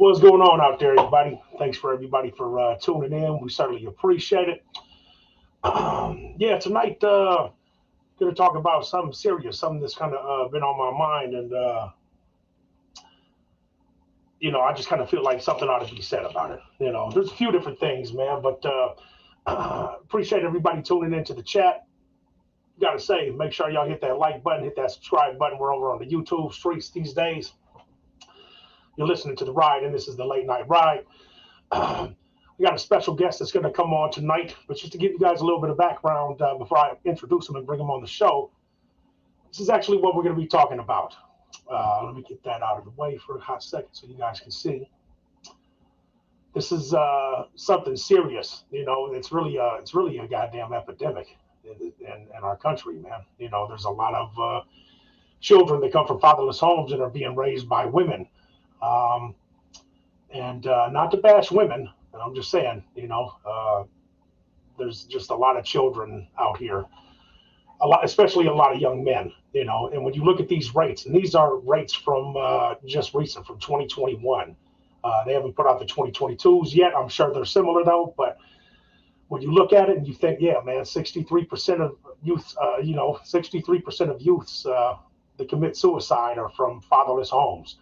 What's going on out there, everybody? Thanks for everybody for tuning in. We certainly appreciate it. Yeah, tonight going to talk about something serious, something that's kind of been on my mind, and I just kind of feel like something ought to be said about it. There's a few different things, man, but appreciate everybody tuning into the chat. Got to say, make sure y'all hit that like button, hit that subscribe button. We're over on the YouTube streets these days. You're listening to The Ride, and this is the Late Night Ride. We got a special guest that's going to come on tonight, but just to give you guys a little bit of background before I introduce him and bring him on the show, this is actually what we're going to be talking about. Let me get that out of the way for a hot second so you guys can see. This is something serious. It's really a goddamn epidemic in our country, man. There's a lot of children that come from fatherless homes and are being raised by women. And not to bash women, I'm just saying, there's just a lot of children out here, especially a lot of young men, and when you look at these rates, and these are rates from just recent, from 2021, they haven't put out the 2022s yet. I'm sure they're similar though, but when you look at it and you think, yeah, man, 63% of youth, 63% of youths that commit suicide are from fatherless homes.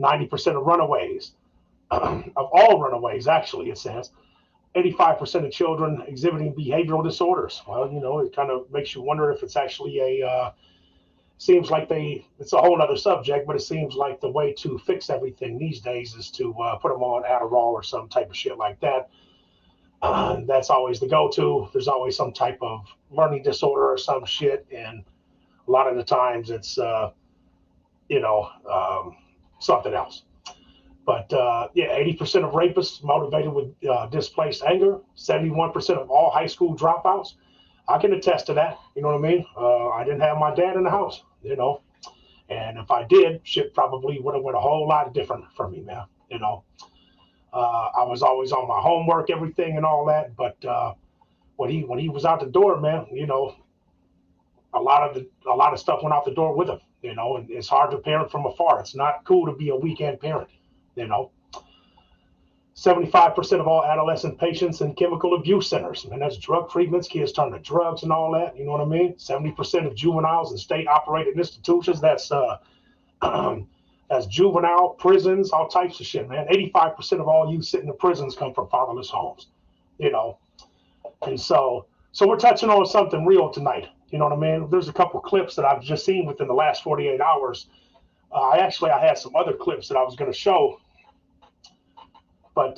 90% of runaways, of all runaways, actually, it says, 85% of children exhibiting behavioral disorders. Well, it kind of makes you wonder if it's actually seems like it's a whole other subject, but it seems like the way to fix everything these days is to put them on Adderall or some type of shit like that. That's always the go-to. There's always some type of learning disorder or some shit, and a lot of the times it's, something else. But yeah, 80% of rapists motivated with displaced anger, 71% of all high school dropouts. I can attest to that. You know what I mean? I didn't have my dad in the house, and if I did, shit probably would have went a whole lot different for me, man. I was always on my homework, everything and all that. But when he was out the door, man, a lot of stuff went out the door with him, and it's hard to parent from afar. It's not cool to be a weekend parent, 75% of all adolescent patients in chemical abuse centers, and that's drug treatments, kids turn to drugs and all that, you know what I mean? 70% of juveniles in state operated institutions, that's that's juvenile prisons, all types of shit, man. 85% of all youth sitting in prisons come from fatherless homes, and so we're touching on something real tonight. You know what I mean? There's a couple clips that I've just seen within the last 48 hours. I had some other clips that I was going to show, but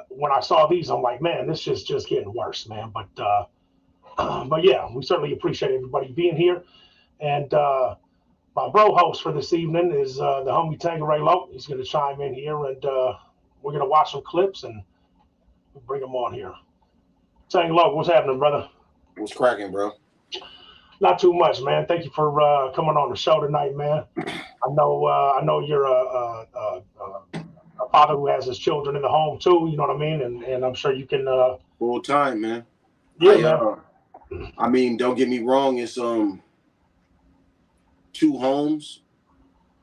when I saw these, I'm like, man, this is just getting worse, man. But yeah, we certainly appreciate everybody being here. And my bro host for this evening is the homie Tangeray Low. He's going to chime in here, and we're going to watch some clips and bring him on here. Tang Low, what's happening, brother? What's cracking, bro? Not too much, man. Thank you for coming on the show tonight, man. I know you're a father who has his children in the home too. You know what I mean, and I'm sure you can. Full time, man. Yeah, man. I mean, don't get me wrong. It's 2 homes,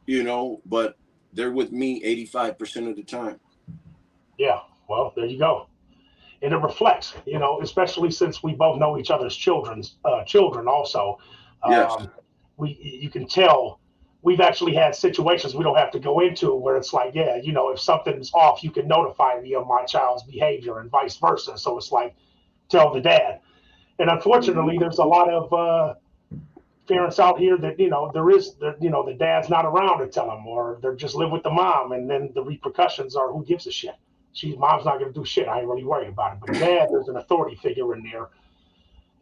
but they're with me 85% of the time. Yeah. Well, there you go. And it reflects, especially since we both know each other's children also. Yes. You can tell we've actually had situations we don't have to go into where it's like, yeah, if something's off, you can notify me of my child's behavior and vice versa. So it's like, tell the dad. And unfortunately, there's a lot of parents out here that, the dad's not around to tell them, or they just live with the mom. And then the repercussions are, who gives a shit? Mom's not going to do shit. I ain't really worried about it. But dad, there's an authority figure in there,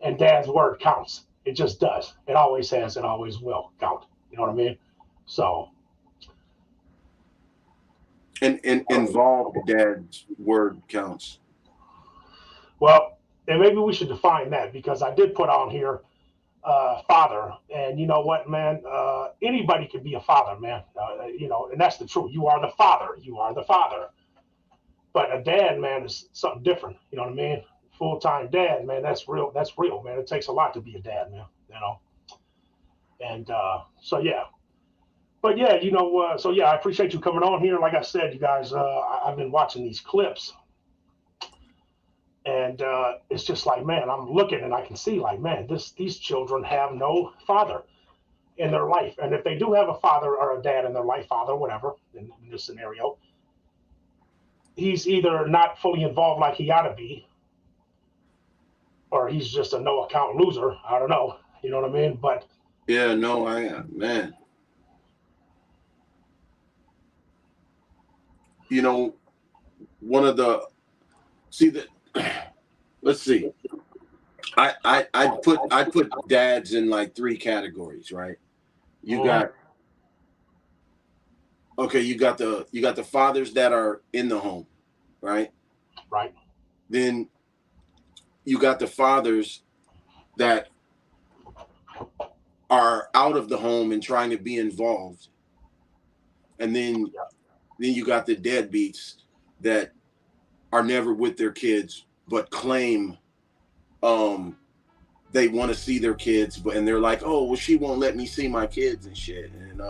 and dad's word counts. It just does. It always has. It always will count. You know what I mean? So. And involved dad's word counts. Well, and maybe we should define that, because I did put on here father, and you know what, man? Anybody can be a father, man. And that's the truth. You are the father. You are the father. But a dad, man, is something different. You know what I mean? Full-time dad, man, that's real. That's real, man. It takes a lot to be a dad, man, And so, yeah. But yeah, so yeah, I appreciate you coming on here. Like I said, you guys, I've been watching these clips, and it's just like, man, I'm looking and I can see, like, man, these children have no father in their life, and if they do have a father or a dad in their life, father, whatever, in this scenario, he's either not fully involved like he ought to be, or he's just a no account loser. I don't know. You know what I mean? But yeah, no, man. You know, one of the let's see. I put dads in like 3 categories, right? You got you got the fathers that are in the home, right? Right. Then you got the fathers that are out of the home and trying to be involved. And then you got the deadbeats that are never with their kids but claim they want to see their kids, and they're like, oh, well, she won't let me see my kids and shit. And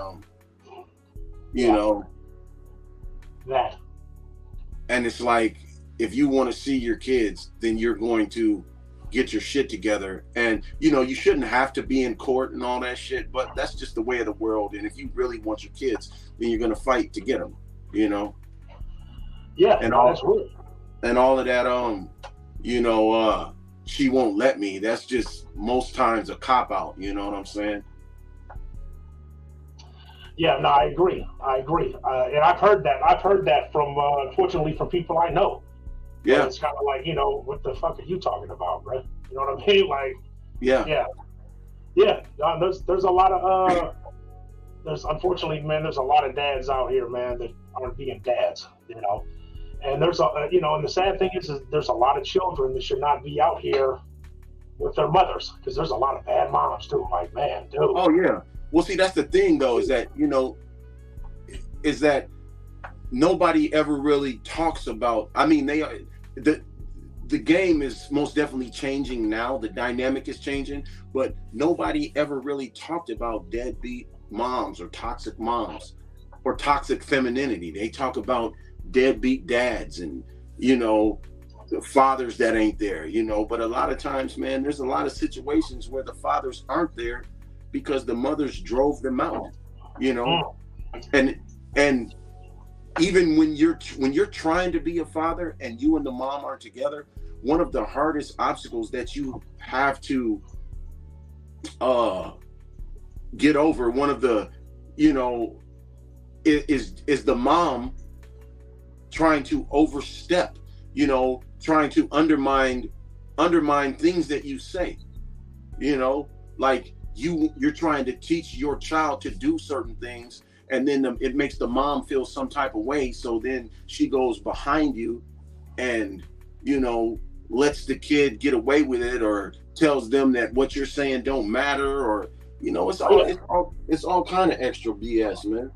you know that. And it's like, if you want to see your kids, then you're going to get your shit together. And you shouldn't have to be in court and all that shit, but that's just the way of the world. And if you really want your kids, then you're gonna fight to get them. Yeah, and that's weird. And all of that, she won't let me. That's just most times a cop out. You know what I'm saying? Yeah, no, I agree. And I've heard that from, unfortunately, from people I know. Yeah. And it's kind of like, what the fuck are you talking about, bro? You know what I mean? Like, yeah. There's a lot of, unfortunately, man, there's a lot of dads out here, man, that aren't being dads, And there's and the sad thing is there's a lot of children that should not be out here with their mothers, because there's a lot of bad moms too. Like, man, dude. Oh yeah. Well, see, that's the thing though, is that nobody ever really talks about. I mean, the game is most definitely changing now. The dynamic is changing, but nobody ever really talked about deadbeat moms or toxic moms or toxic femininity. They talk about deadbeat dads and the fathers that ain't there, but a lot of times, man, there's a lot of situations where the fathers aren't there because the mothers drove them out, and even when you're trying to be a father and you and the mom aren't together, one of the hardest obstacles that you have to get over, one of the is the mom trying to overstep, trying to undermine things that you say, like you're trying to teach your child to do certain things, and then it makes the mom feel some type of way. So then she goes behind you and, lets the kid get away with it, or tells them that what you're saying don't matter, or, it's all kind of extra BS, man.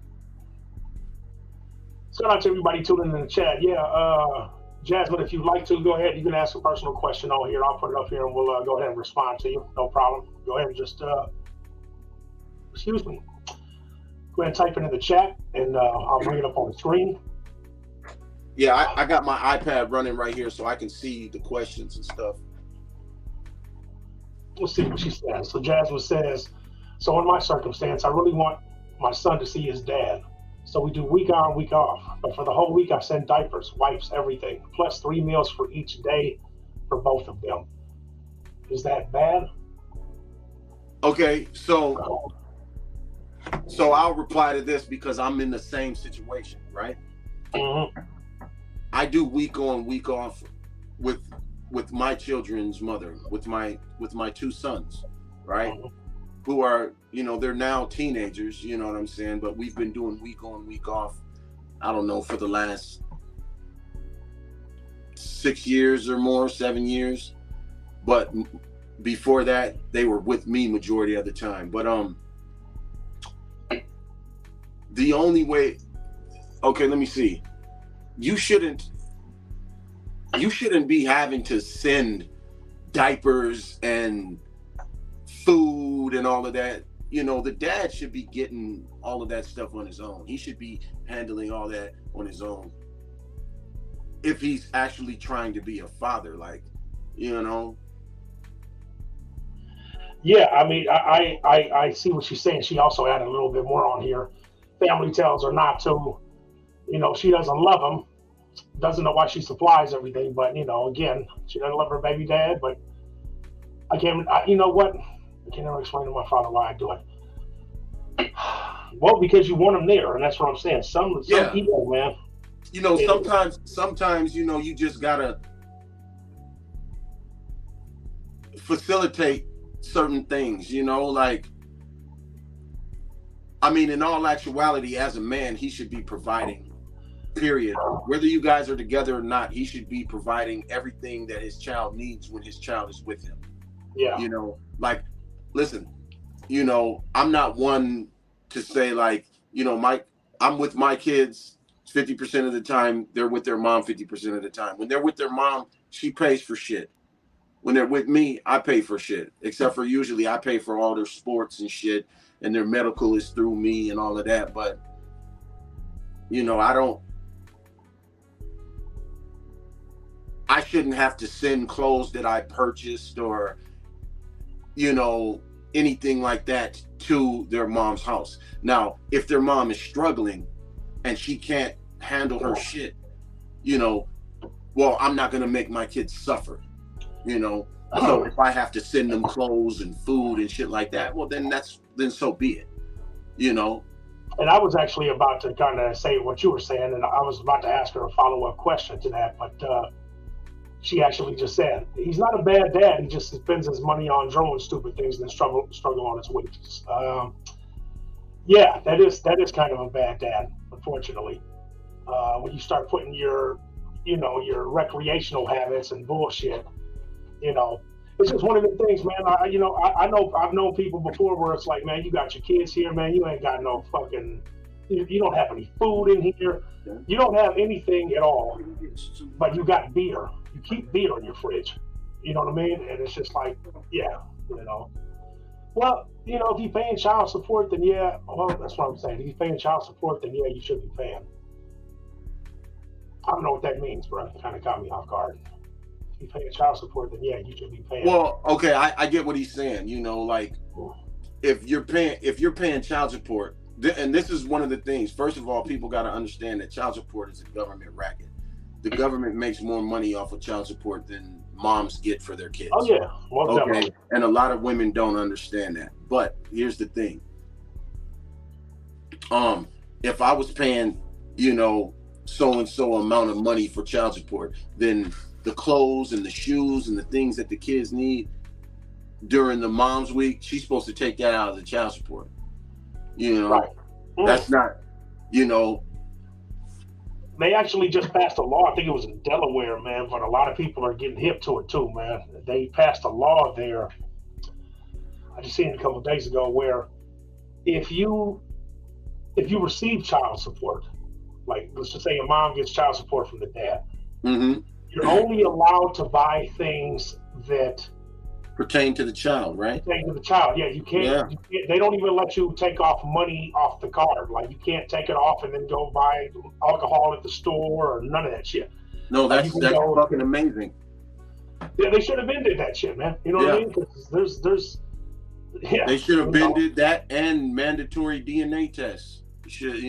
Shout out to everybody tuning in the chat. Yeah, Jasmine, if you'd like to, go ahead. You can ask a personal question on here. I'll put it up here and we'll go ahead and respond to you. No problem. Go ahead and just, excuse me. Go ahead and type it in the chat, and I'll bring it up on the screen. Yeah, I got my iPad running right here so I can see the questions and stuff. Let's see what she says. So Jasmine says, so in my circumstance, I really want my son to see his dad. So we do week on, week off. But for the whole week, I send diapers, wipes, everything, plus 3 meals for each day for both of them. Is that bad? Okay, so I'll reply to this because I'm in the same situation, right? Mm-hmm. I do week on, week off with my children's mother, with my 2 sons, right? Mm-hmm. Who are, they're now teenagers, you know what I'm saying? But we've been doing week on, week off, I don't know, for the last 6 years or more, 7 years. But before that, they were with me majority of the time. But the only way, okay, let me see. You shouldn't be having to send diapers and food and all of that you know, the dad should be getting all of that stuff on his own. He should be handling all that on his own. If he's actually trying to be a father, like, you know. Yeah, I mean, I see what she's saying. She also added a little bit more on here. Family tells her not to, she doesn't love him, doesn't know why she supplies everything, but, again, she doesn't love her baby dad, but you know what? I can never explain to my father why I do it. Well, because you want him there, and that's what I'm saying. Some people, man. Sometimes, you just gotta facilitate certain things, like, I mean, in all actuality, as a man, he should be providing, period. Whether you guys are together or not, he should be providing everything that his child needs when his child is with him. Yeah. Like, listen, I'm not one to say, like, I'm with my kids 50% of the time, they're with their mom 50% of the time. When they're with their mom, she pays for shit. When they're with me, I pay for shit. Except for usually I pay for all their sports and shit, and their medical is through me and all of that. But, I shouldn't have to send clothes that I purchased or, anything like that to their mom's house. Now, if their mom is struggling and she can't handle her shit, well, I'm not going to make my kids suffer, So if I have to send them clothes and food and shit like that, well, then so be it, And I was actually about to kind of say what you were saying, and I was about to ask her a follow-up question to that, but she actually just said, he's not a bad dad. He just spends his money on drone stupid things and struggle on his wages. Yeah, that is kind of a bad dad, unfortunately. When you start putting your recreational habits and bullshit, it's just one of the things, man. I know I've known people before where it's like, man, you got your kids here, man. You ain't got no fucking, you don't have any food in here. You don't have anything at all, but you got beer. You keep beer in your fridge. You know what I mean? And it's just like, yeah, Well, if you're paying child support, then yeah. Well, that's what I'm saying. If you're paying child support, then yeah, you should be paying. I don't know what that means, bro. It kind of caught me off guard. If you're paying child support, then yeah, you should be paying. Well, okay, I get what he's saying. Like, if you're paying child support, and this is one of the things. First of all, people got to understand that child support is a government racket. The government makes more money off of child support than moms get for their kids. Oh yeah, well, okay. Definitely. And a lot of women don't understand that. But here's the thing. If I was paying, so and so amount of money for child support, then the clothes and the shoes and the things that the kids need during the mom's week, she's supposed to take that out of the child support. Right. That's not, They actually just passed a law. I think it was in Delaware, man, but a lot of people are getting hip to it too, man. They passed a law there. I just seen it a couple of days ago where if you receive child support, like let's just say your mom gets child support from the dad, you're only allowed to buy things that pertain to the child, right? Pertain to the child, yeah. You can't. They don't even let you take off money off the card. Like you can't take it off and then go buy alcohol at the store or none of that shit. No, that's fucking amazing. Yeah, they should have ended that shit, man. You know what I mean? Because there's. Yeah, they should have ended that and mandatory DNA tests. Should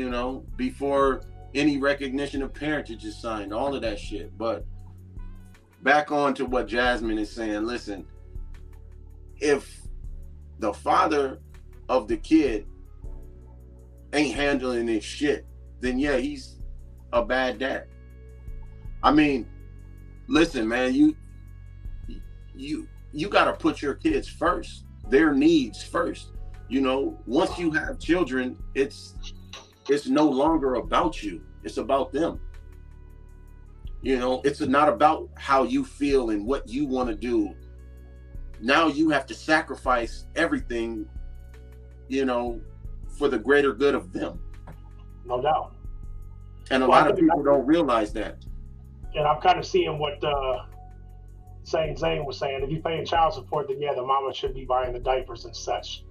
before any recognition of parentage is signed, all of that shit. But back on to what Jasmine is saying. Listen. If the father of the kid ain't handling his shit, then yeah, he's a bad dad. I mean, listen, man, you gotta put your kids first, their needs first. Once you have children, it's no longer about you. It's about them. It's not about how you feel and what you want to do. Now you have to sacrifice everything, for the greater good of them. No doubt. And a lot of people don't realize that. And I'm kind of seeing what Zane was saying. If you're paying child support, then yeah, the mama should be buying the diapers and such.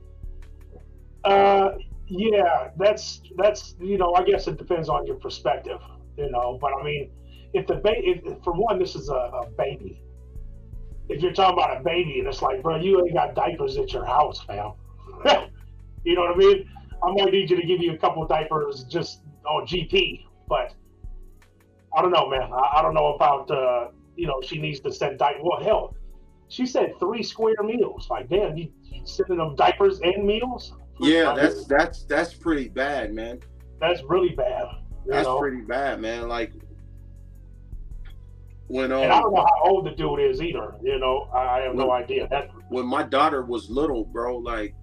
Yeah, that's I guess it depends on your perspective, But I mean, if the baby, for one, this is a baby. If you're talking about a baby, and it's like, bro, you ain't got diapers at your house, fam. You know what I mean? I might need you to give you a couple of diapers just on GP, but I don't know, man. I don't know about she needs to send diapers. Well, hell, she said 3 square meals. Like, damn, you sending them diapers and meals? Yeah, that's pretty bad, man. That's really bad. That's pretty bad, man. Like when and I don't know how old the dude is either. I have no idea. When my daughter was little, bro, like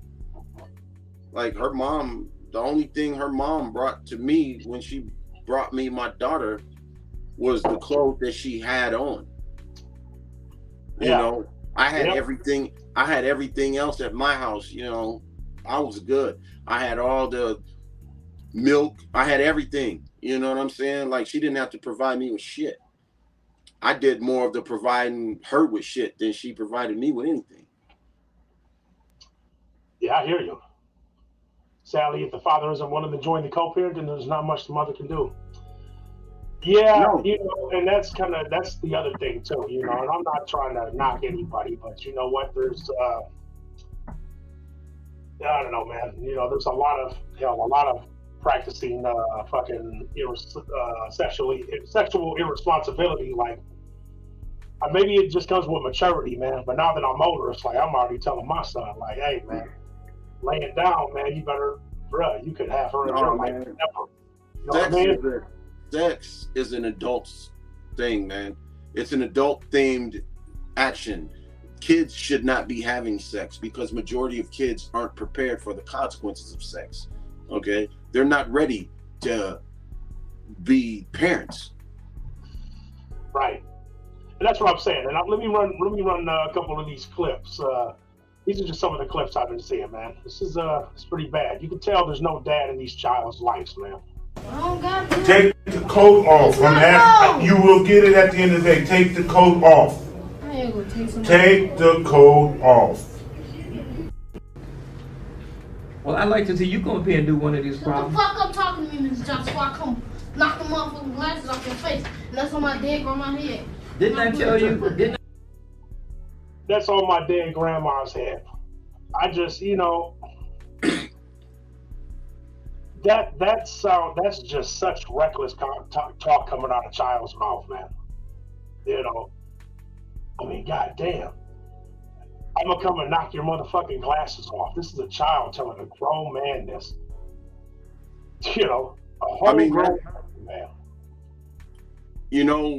her mom, the only thing her mom brought to me when she brought me my daughter was the clothes that she had on. I had everything. I had everything else at my house. I was good. I had all the milk. I had everything. You know what I'm saying? Like, she didn't have to provide me with shit. I did more of the providing her with shit than she provided me with anything. Yeah, I hear you. Sadly, if the father isn't willing to join the co-parent, then there's not much the mother can do. Yeah, No. And that's the other thing too, and I'm not trying to knock anybody, but you know what? There's I don't know, man. There's a lot of practicing fucking sexual irresponsibility. Like, maybe it just comes with maturity, man. But now that I'm older, it's like I'm already telling my son, like, hey, man, lay it down, man. You better, bruh. You could have her in your life forever. You know what I mean? Sex is an adult thing, man. It's an adult-themed action. Kids should not be having sex because majority of kids aren't prepared for the consequences of sex. Okay, they're not ready to be parents. Right, and that's what I'm saying. And let me run a couple of these clips. These are just some of the clips I've been seeing, man. This is it's pretty bad. You can tell there's no dad in these child's lives, man. Take the coat off. You will get it at the end of the day. Take the coat off. Take the coat off. Well, I'd like to see you come up here and do one of these problems. Shut the fuck up talking to me, Mr. Johnson, before I come knock the motherfucking glasses off your face. And that's on my dead grandma's head. Didn't I tell you? That's on my dead grandma's head. I just, that's just such reckless talk coming out of a child's mouth, man. I mean, goddamn. I'm gonna come and knock your motherfucking glasses off. This is a child telling a grown man this. A whole grown man.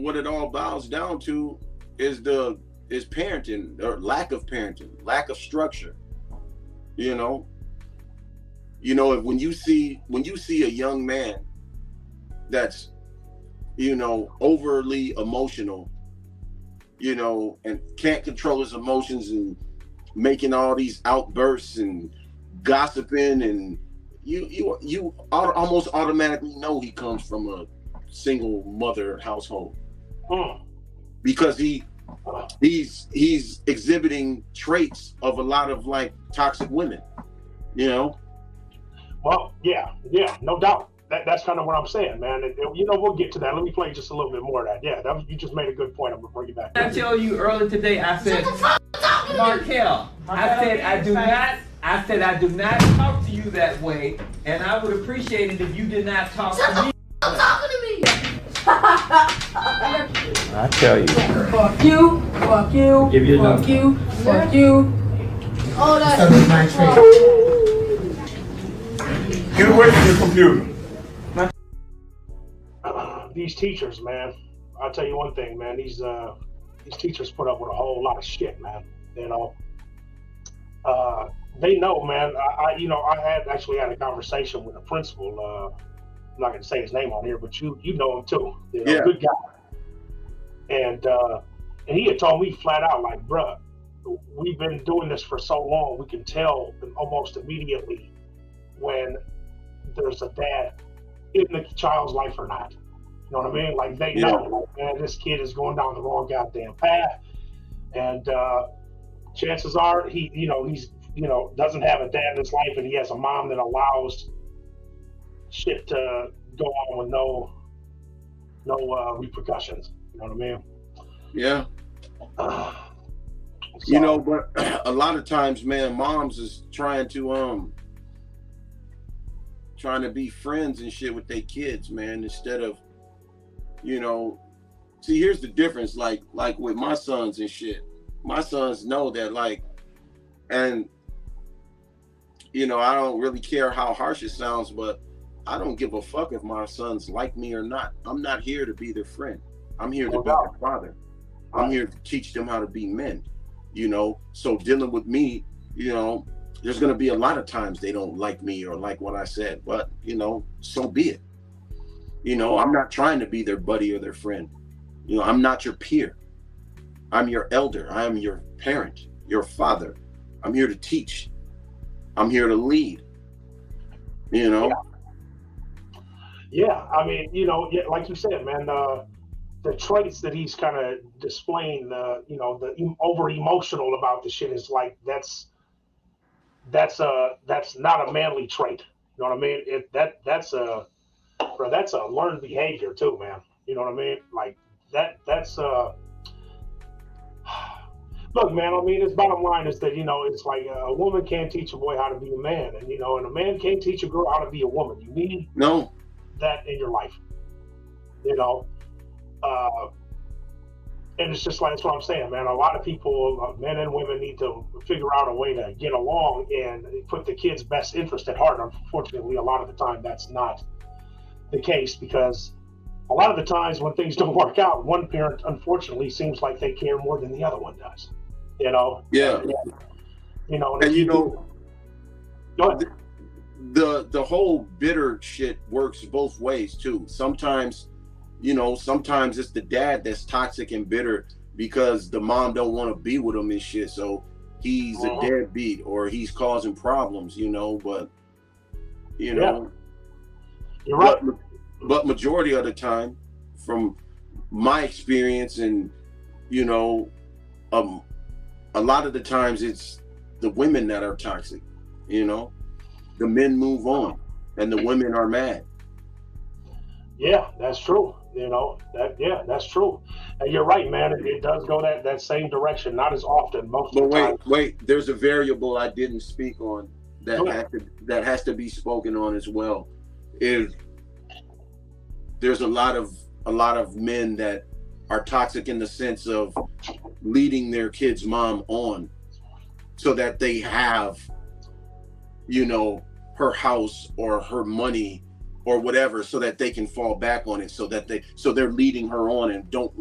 What it all boils down to is parenting, or lack of parenting, lack of structure. If when you see a young man that's overly emotional, and can't control his emotions and making all these outbursts and gossiping, and you almost automatically know he comes from a single mother household, because he's exhibiting traits of a lot of like toxic women, Well, yeah, no doubt. That's kind of what I'm saying, man. We'll get to that. Let me play just a little bit more of that. Yeah, you just made a good point. I'm gonna bring you back. I tell you earlier today, I said, Markel, I said I do not talk to you that way, and I would appreciate it if you did not talk to me. Stop talking to me. I tell you. Fuck you. Fuck you. Give you fuck you. Fuck you. Oh, that's Get away from your computer. These teachers, man. I'll tell you one thing, man. These teachers put up with a whole lot of shit, man. They know, man. I had actually had a conversation with a principal. I'm not going to say his name on here, but you know him too. Yeah. Good guy. And he had told me flat out, like, bruh, we've been doing this for so long, we can tell almost immediately when there's a dad in the child's life or not. You know what I mean? Like, they know, like, man, this kid is going down the wrong goddamn path, and chances are he's doesn't have a dad in his life, and he has a mom that allows shit to go on with no repercussions. You know what I mean? Yeah. So, But a lot of times, man, moms is trying to be friends and shit with their kids, man, instead of, see, here's the difference, like with my sons and shit. My sons know that, like, and I don't really care how harsh it sounds, but I don't give a fuck if my sons like me or not. I'm not here to be their friend. I'm here to be their father. I'm here to teach them how to be men, So dealing with me, there's going to be a lot of times they don't like me or like what I said, but, so be it. I'm not trying to be their buddy or their friend. I'm not your peer. I'm your elder. I am your parent, your father. I'm here to teach. I'm here to lead, Yeah, I mean, like you said, man, the traits that he's kind of displaying, the over emotional about the shit is like that's not a manly trait. You know what I mean? That's a learned behavior too, man. You know what I mean? Like that's look, man, I mean, its bottom line is that, it's like a woman can't teach a boy how to be a man, and a man can't teach a girl how to be a woman. You need that in your life, and it's just like, that's what I'm saying, man. A lot of people, men and women, need to figure out a way to get along and put the kid's best interest at heart. Unfortunately, a lot of the time that's not the case, because a lot of the times when things don't work out, one parent unfortunately seems like they care more than the other one does. Yeah. And Go ahead. The whole bitter shit works both ways too. Sometimes it's the dad that's toxic and bitter because the mom don't want to be with him and shit. So he's a deadbeat or he's causing problems, but You're right. But majority of the time, from my experience, and a lot of the times it's the women that are toxic. The men move on, and the women are mad. Yeah, that's true. That's true. And you're right, man. It does go that same direction. Not as often, most of the time. Wait. There's a variable I didn't speak on that has to be spoken on as well. Is there's a lot of men that are toxic in the sense of leading their kid's mom on so that they have, her house or her money or whatever, so that they can fall back on it, so they're leading her on and don't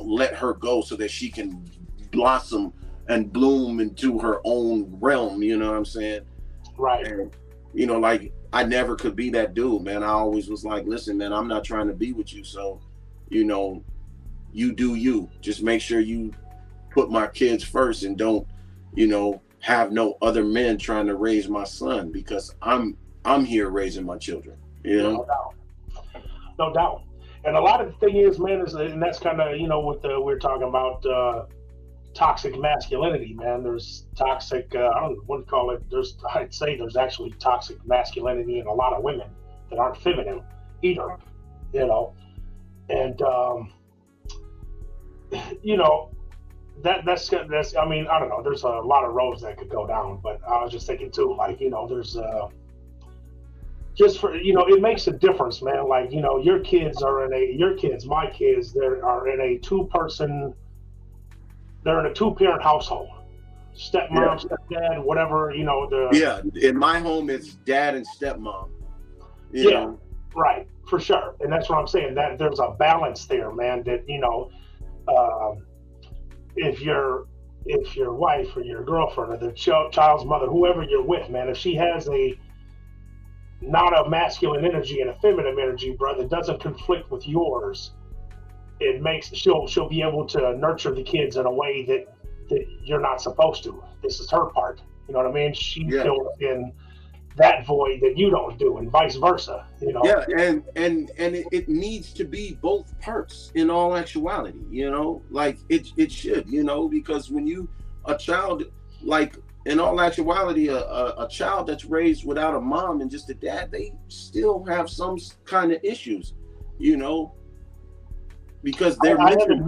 let her go, so that she can blossom and bloom into her own realm. You know what I'm saying? Right. And, like, I never could be that dude, man. I always was like, listen, man, I'm not trying to be with you. So, you do you. Just make sure you put my kids first and don't, have no other men trying to raise my son, because I'm here raising my children. No doubt. And a lot of the thing is, man, and that's kind of, what we're talking about, toxic masculinity, man. There's toxic, I don't know what to call it. I'd say there's actually toxic masculinity in a lot of women that aren't feminine either, and, that's, I mean, I don't know. There's a lot of roads that could go down, but I was just thinking too, like, there's, just for, it makes a difference, man. Like, my kids, they're in a two-parent household. Stepmom, stepdad, whatever, in my home, it's dad and stepmom. Right, for sure. And that's what I'm saying, that there's a balance there, man, that, if your wife or your girlfriend or the child's mother, whoever you're with, man, if she has not a masculine energy and a feminine energy, brother, doesn't conflict with yours, she'll be able to nurture the kids in a way that you're not supposed to. This is her part. You know what I mean? She fills in that void that you don't do, and vice versa. Yeah, and it needs to be both parts in all actuality. Like it should. Because when a child, like in all actuality, a child that's raised without a mom and just a dad, they still have some kind of issues, you know, because they're. I haven't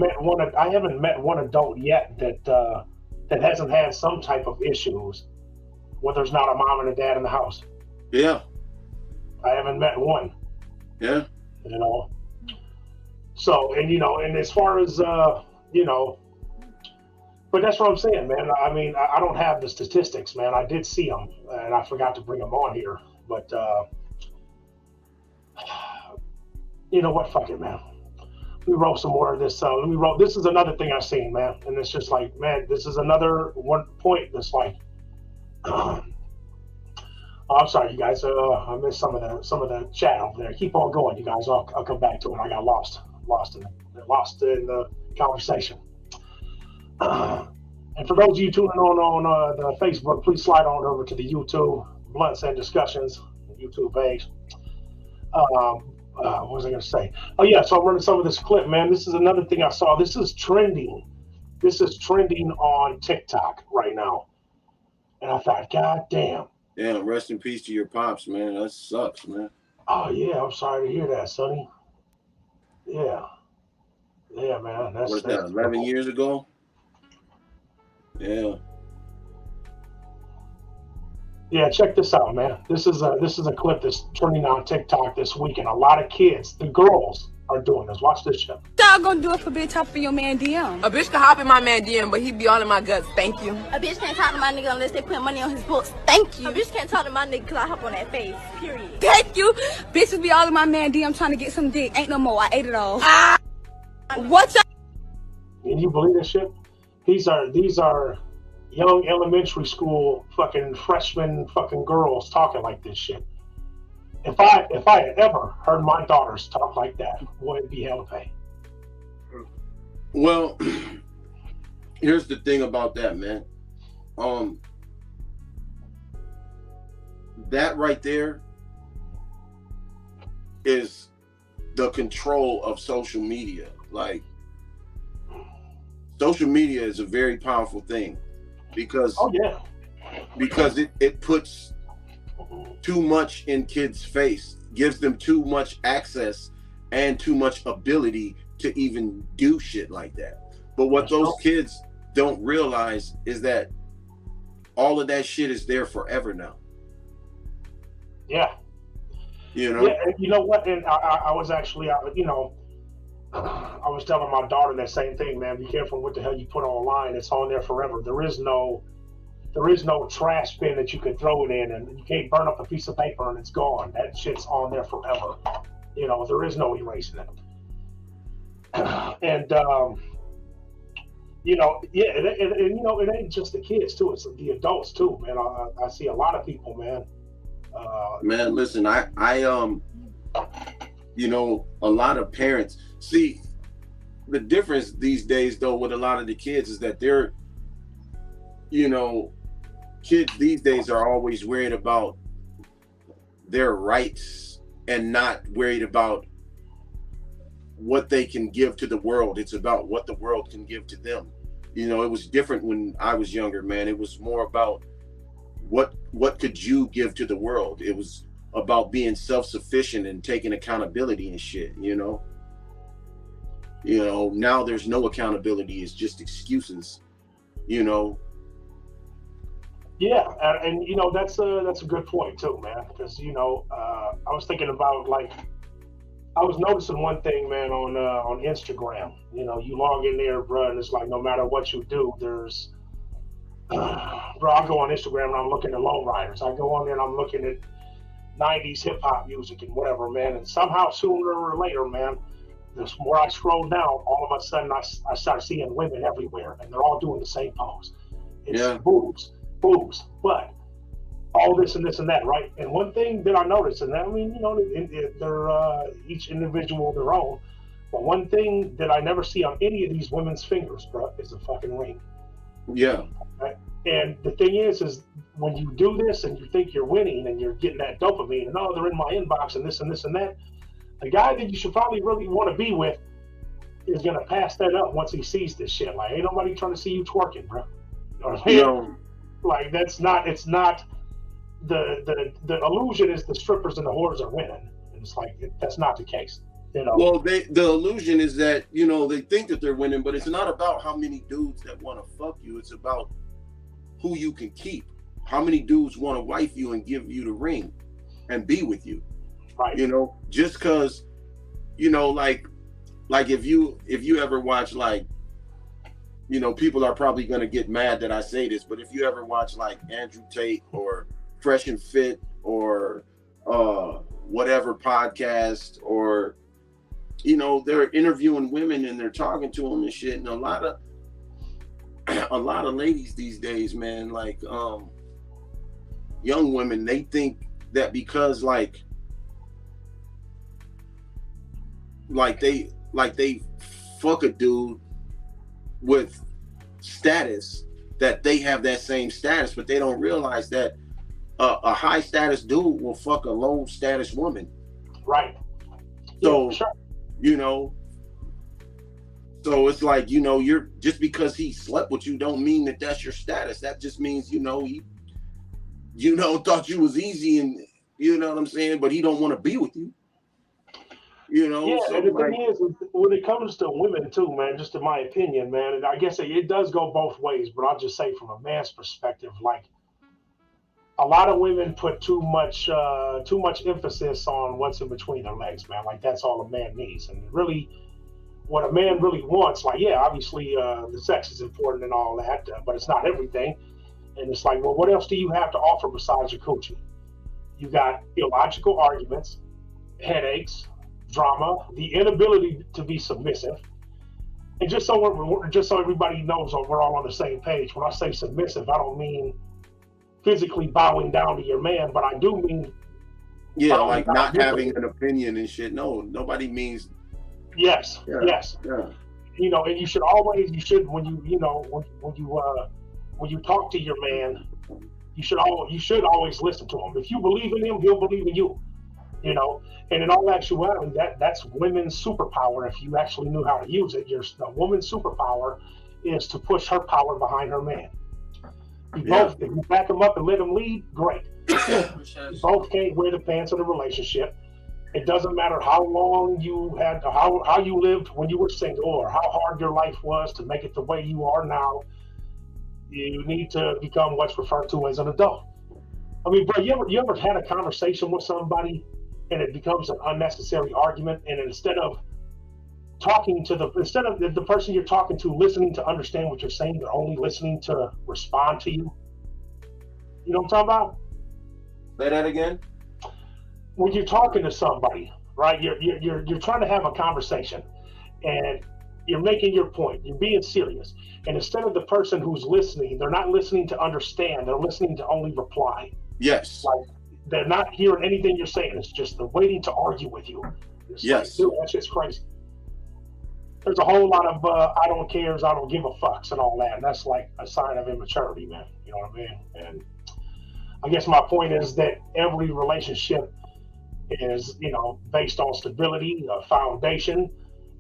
met one adult yet that hasn't had some type of issues where there's not a mom and a dad in the house. Yeah. I haven't met one. Yeah. You know. So, and you know, and as far as you know, but that's what I'm saying, man. I mean, I don't have the statistics, man. I did see them, and I forgot to bring them on here. But you know what? Fuck it, man. We wrote some more of this. This is another thing I've seen, man. And it's just like, man, this is another one point that's like, oh, I'm sorry, you guys. I missed some of the chat over there. Keep on going, you guys. I'll come back to it. I got lost in the conversation. And for those of you tuning on the Facebook, please slide on over to the YouTube Blunts and Discussions YouTube page. What was I going to say? Oh yeah, so I'm running some of this clip, man. This is another thing I saw. This is trending. This is trending on TikTok right now. And I thought, God damn. Yeah, rest in peace to your pops, man. That sucks, man. Oh yeah, I'm sorry to hear that, Sonny. Yeah. Yeah, man. What's that, 11 years ago? Yeah. Yeah, check this out, man. This is a clip that's trending on TikTok this week, and a lot of kids, the girls, are doing this. Watch this shit. Y'all gonna do it for bitch hop in your man DM? A bitch can hop in my man DM, but he be all in my guts. Thank you. A bitch can't talk to my nigga unless they put money on his books. Thank you. A bitch can't talk to my nigga because I hop on that face. Period. Thank you. Bitches be all in my man DM trying to get some dick. Ain't no more. I ate it all. What's up? Can you believe this shit? These are young elementary school fucking freshman fucking girls talking like this shit. If I had ever heard my daughters talk like that, boy, it'd be hell to pay. Well, here's the thing about that, man. That right there is the control of social media. Like, social media is a very powerful thing because it puts too much in kids' face, gives them too much access and too much ability to even do shit like that. But what those kids don't realize is that all of that shit is there forever now. Yeah. You know? Yeah, and you know what? And I was actually, you know, I was telling my daughter that same thing, man. Be careful what the hell you put online. It's on there forever. There is no trash bin that you can throw it in, and you can't burn up a piece of paper and it's gone. That shit's on there forever. You know, there is no erasing it. And you know, yeah, and you know, it ain't just the kids too; it's the adults too, man. I see a lot of people, man. Man, listen, I you know, a lot of parents see the difference these days, though, with a lot of the kids is that they're, you know, kids these days are always worried about their rights and not worried about what they can give to the world. It's about what the world can give to them. You know, it was different when I was younger, man. It was more about what could you give to the world. It was about being self-sufficient and taking accountability and shit, you know. You know, now there's no accountability. It's just excuses, you know. Yeah, and you know, that's a good point too, man, because you know, I was thinking about, like, I was noticing one thing, man, on Instagram. You know, you log in there, bro, and it's like no matter what you do, there's bro, I go on Instagram and I'm looking at lowriders. I go on there and I'm looking at 90s hip hop music and whatever, man. And somehow sooner or later, man, the more I scroll down, all of a sudden I start seeing women everywhere, and they're all doing the same pose. It's boobs, but all this and this and that, right? And one thing that I noticed, and I mean, you know, they're each individual their own, but one thing that I never see on any of these women's fingers, bro, is a fucking ring. Yeah. Right? And the thing is when you do this and you think you're winning and you're getting that dopamine, and they're in my inbox and this and this and that, the guy that you should probably really want to be with is going to pass that up once he sees this shit. Like, ain't nobody trying to see you twerking, bro. You know what I mean? You know, Like it's not the illusion is the strippers and the whores are winning. And it's like that's not the case. You know. Well, the illusion is that, you know, they think that they're winning, but it's not about how many dudes that want to fuck you. It's about who you can keep. How many dudes want to wife you and give you the ring and be with you? Right. You know, just because, you know, like if you ever watch, like, you know, people are probably going to get mad that I say this, but if you ever watch like Andrew Tate or Fresh and Fit or whatever podcast, or, you know, they're interviewing women and they're talking to them and shit, and a lot of ladies these days, man, like young women, they think that because like they fuck a dude with status, that they have that same status, but they don't realize that a high status dude will fuck a low status woman. Right. So, yeah, sure. You know, so it's like, you know, you're just because he slept with you don't mean that that's your status. That just means, you know, he, you know, thought you was easy, and you know what I'm saying, but he don't want to be with you. You know, yeah, so and the like, thing is, when it comes to women too, man, just in my opinion, man, and I guess it does go both ways, but I'll just say from a man's perspective, like a lot of women put too much emphasis on what's in between their legs, man. Like that's all a man needs, and really, what a man really wants, like, yeah, obviously the sex is important and all that, but it's not everything. And it's like, well, what else do you have to offer besides your coochie? You got illogical arguments, headaches, drama, the inability to be submissive. And just so everybody knows we're all on the same page, when I say submissive, I don't mean physically bowing down to your man, but I do mean like not having an opinion and shit. No, nobody means. Yes, yeah, yes. Yeah. You know, and you should when you talk to your man, you should always listen to him. If you believe in him, he'll believe in you. You know, and in all actuality, that's women's superpower. If you actually knew how to use it, the woman's superpower is to push her power behind her man. Both, if you back them up and let them lead, great. You both can't wear the pants of the relationship. It doesn't matter how long you had, how you lived when you were single, or how hard your life was to make it the way you are now. You need to become what's referred to as an adult. I mean, bro, you ever had a conversation with somebody and it becomes an unnecessary argument, and instead of the person you're talking to listening to understand what you're saying, they're only listening to respond to you? You know what I'm talking about? Say that again. When you're talking to somebody, right? You're trying to have a conversation, and you're making your point. You're being serious, and instead of the person who's listening, they're not listening to understand. They're listening to only reply. Yes. Like they're not hearing anything you're saying. It's just they're waiting to argue with you. It's yes. Like, dude, that's just crazy. There's a whole lot of I don't cares, I don't give a fucks and all that, and that's like a sign of immaturity, man. You know what I mean? And I guess my point is that every relationship is, you know, based on stability, a foundation.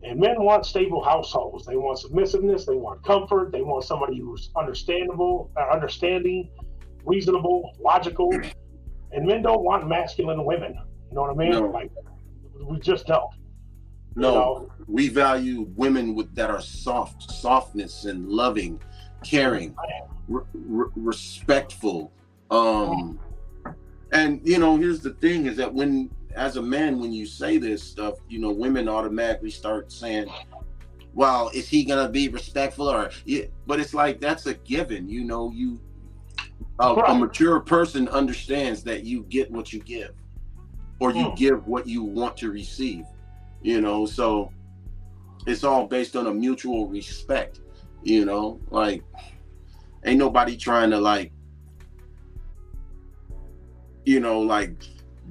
And men want stable households. They want submissiveness. They want comfort. They want somebody who's understanding, reasonable, logical. And men don't want masculine women. You know what I mean? No. Like, we just don't. No, you know? We value women that are softness and loving, caring, respectful. And you know, here's the thing: is that as a man, when you say this stuff, you know, women automatically start saying, well, is he gonna be respectful or yeah? But it's like, that's a given, you know. A mature person understands that you get what you give, or you give what you want to receive, you know. So it's all based on a mutual respect, you know. Like, ain't nobody trying to, like, you know, like,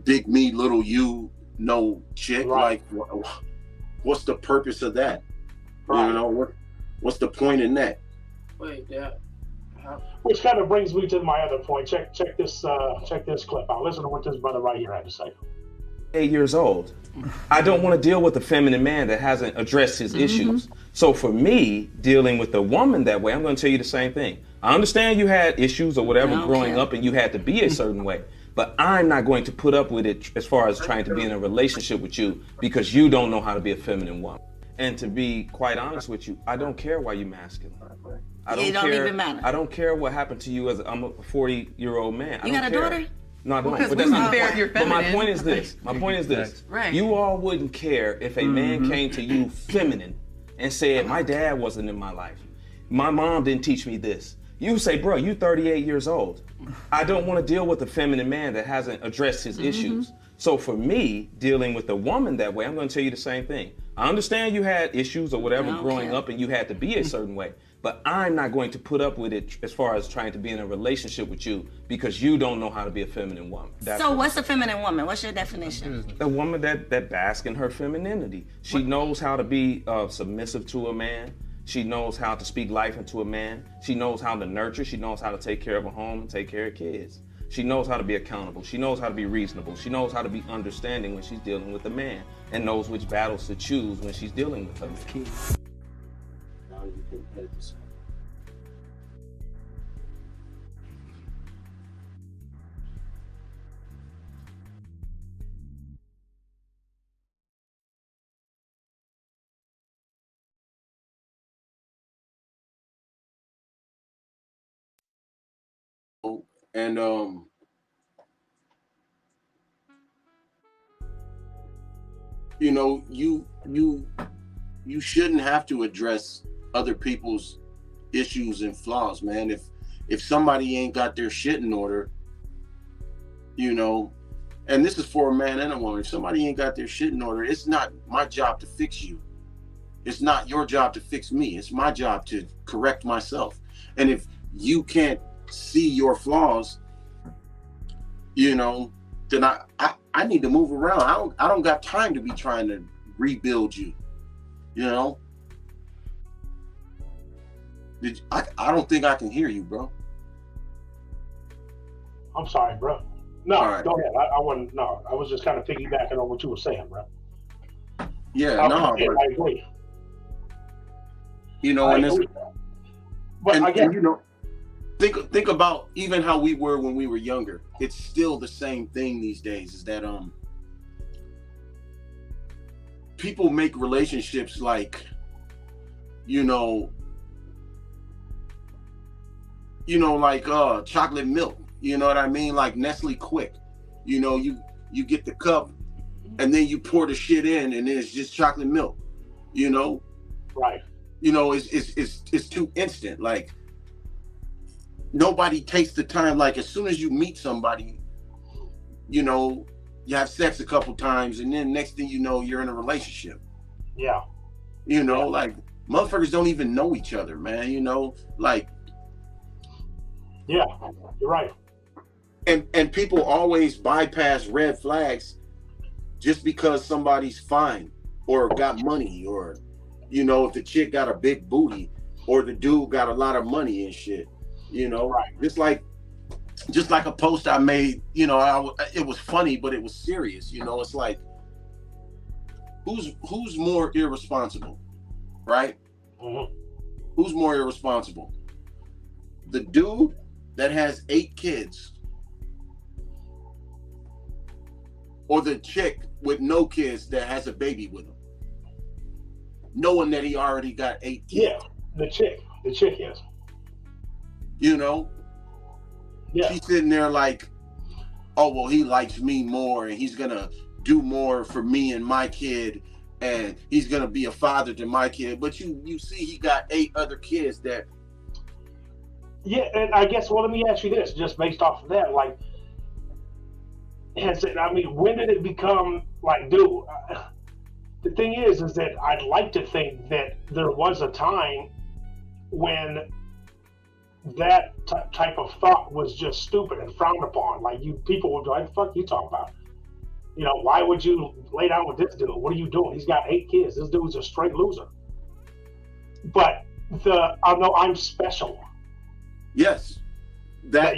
big me, little you, no chick. Right. Like, what's the purpose of that? Right. You know, what's the point in that? Wait, yeah. Which kind of brings me to my other point. Check this clip out. Listen to what this brother right here had to say. 8 years old. I don't want to deal with a feminine man that hasn't addressed his issues. So for me, dealing with a woman that way, I'm going to tell you the same thing. I understand you had issues or whatever growing up and you had to be a certain way, but I'm not going to put up with it as far as trying to be in a relationship with you because you don't know how to be a feminine woman. And to be quite honest with you, I don't care why you're masculine. It don't even matter. I don't care what happened to you as I'm a 40-year-old man. You got a daughter? No, I don't. Because but that's not fair, the you're point. But my feminine. point is this. My point is this. Right. You all wouldn't care if a man came to you feminine and said, my dad wasn't in my life. My mom didn't teach me this. You say, bro, you 38 years old. I don't want to deal with a feminine man that hasn't addressed his issues. So for me, dealing with a woman that way, I'm going to tell you the same thing. I understand you had issues or whatever growing up and you had to be a certain way, but I'm not going to put up with it as far as trying to be in a relationship with you because you don't know how to be a feminine woman. So what's a feminine woman? What's your definition? A woman that basks in her femininity. She knows how to be submissive to a man. She knows how to speak life into a man. She knows how to nurture. She knows how to take care of a home and take care of kids. She knows how to be accountable. She knows how to be reasonable. She knows how to be understanding when she's dealing with a man and knows which battles to choose when she's dealing with other kids. Now you can edit this. And you know, you shouldn't have to address other people's issues and flaws, man. If somebody ain't got their shit in order, you know, and this is for a man and a woman, if somebody ain't got their shit in order, it's not my job to fix you. It's not your job to fix me. It's my job to correct myself. And if you can't see your flaws, you know, then I need to move around. I don't got time to be trying to rebuild you, you know. I don't think I can hear you, bro. I'm sorry, bro. No, right. Go ahead. I wasn't. No, I was just kind of piggybacking on what you were saying, bro. Yeah, I agree. You know, I and agree. But again, and, you know, think about even how we were when we were younger. It's still the same thing these days. Is that people make relationships like, you know, like chocolate milk. You know what I mean? Like Nestle Quick. You know, you get the cup and then you pour the shit in and then it's just chocolate milk. You know? Right. You know, it's too instant. Like nobody takes the time. Like as soon as you meet somebody, you know, you have sex a couple times and then next thing you know, you're in a relationship. Yeah. You know, like motherfuckers don't even know each other, man. You know, like. Yeah, you're right. And people always bypass red flags just because somebody's fine or got money, or, you know, if the chick got a big booty or the dude got a lot of money and shit, you know. Right. Just like a post I made, you know, it was funny, but it was serious. You know, it's like, who's more irresponsible, right? Mm-hmm. Who's more irresponsible? The dude that has 8 kids, or the chick with no kids that has a baby with him, knowing that he already got 8 kids? Yeah, the chick is. You know? Yeah. She's sitting there like, oh, well, he likes me more and he's gonna do more for me and my kid and he's gonna be a father to my kid. But you see he got 8 other kids that. Yeah, and I guess, well, let me ask you this, just based off of that, like, when did it become like, dude, the thing is that I'd like to think that there was a time when that type of thought was just stupid and frowned upon. Like, people would be like, fuck you talking about? You know, why would you lay down with this dude? What are you doing? He's got 8 kids. This dude's a straight loser. But I know I'm special. Yes. that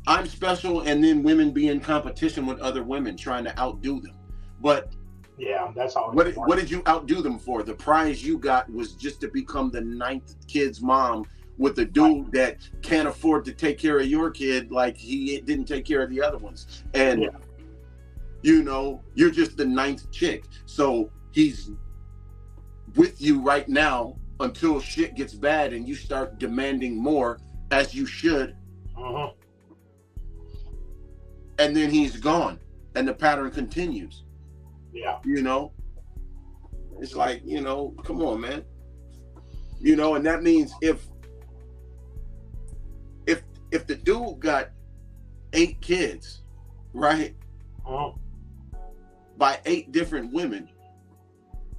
I'm special, and then women be in competition with other women trying to outdo them. But yeah, that's all. What did you outdo them for? The prize you got was just to become the 9th kid's mom with a dude that can't afford to take care of your kid like he didn't take care of the other ones. And you know, you're just the 9th chick. So he's with you right now until shit gets bad and you start demanding more, as you should. And then he's gone and the pattern continues. Yeah. You know, it's like, you know, come on, man. You know, and that means if the dude got 8 kids, right? By 8 different women,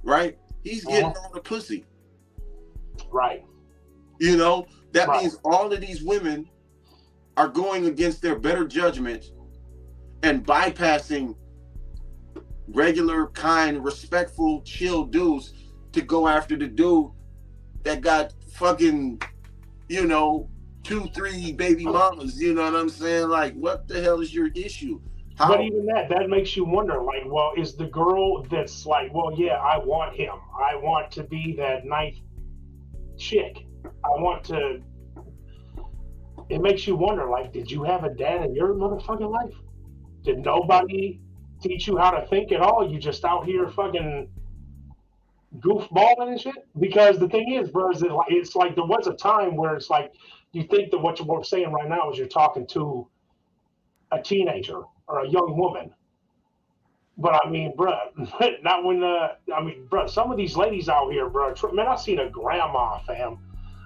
right? He's getting all the pussy. Right. You know, that means all of these women are going against their better judgment and bypassing regular, kind, respectful, chill dudes to go after the dude that got fucking, you know, 2, 3 baby mamas. You know what I'm saying? Like, what the hell is your issue? But even that makes you wonder, like, well, is the girl that's like, well, yeah, I want him. I want to be that 9th chick. I want to. It makes you wonder, like, did you have a dad in your motherfucking life? Did nobody teach you how to think at all? You just out here fucking goofballing and shit? Because the thing is, bro, is it's like there was a time where it's like you think that what you're saying right now is you're talking to a teenager or a young woman. But I mean, bro, not when bro, some of these ladies out here, bro, man, I seen a grandma, fam.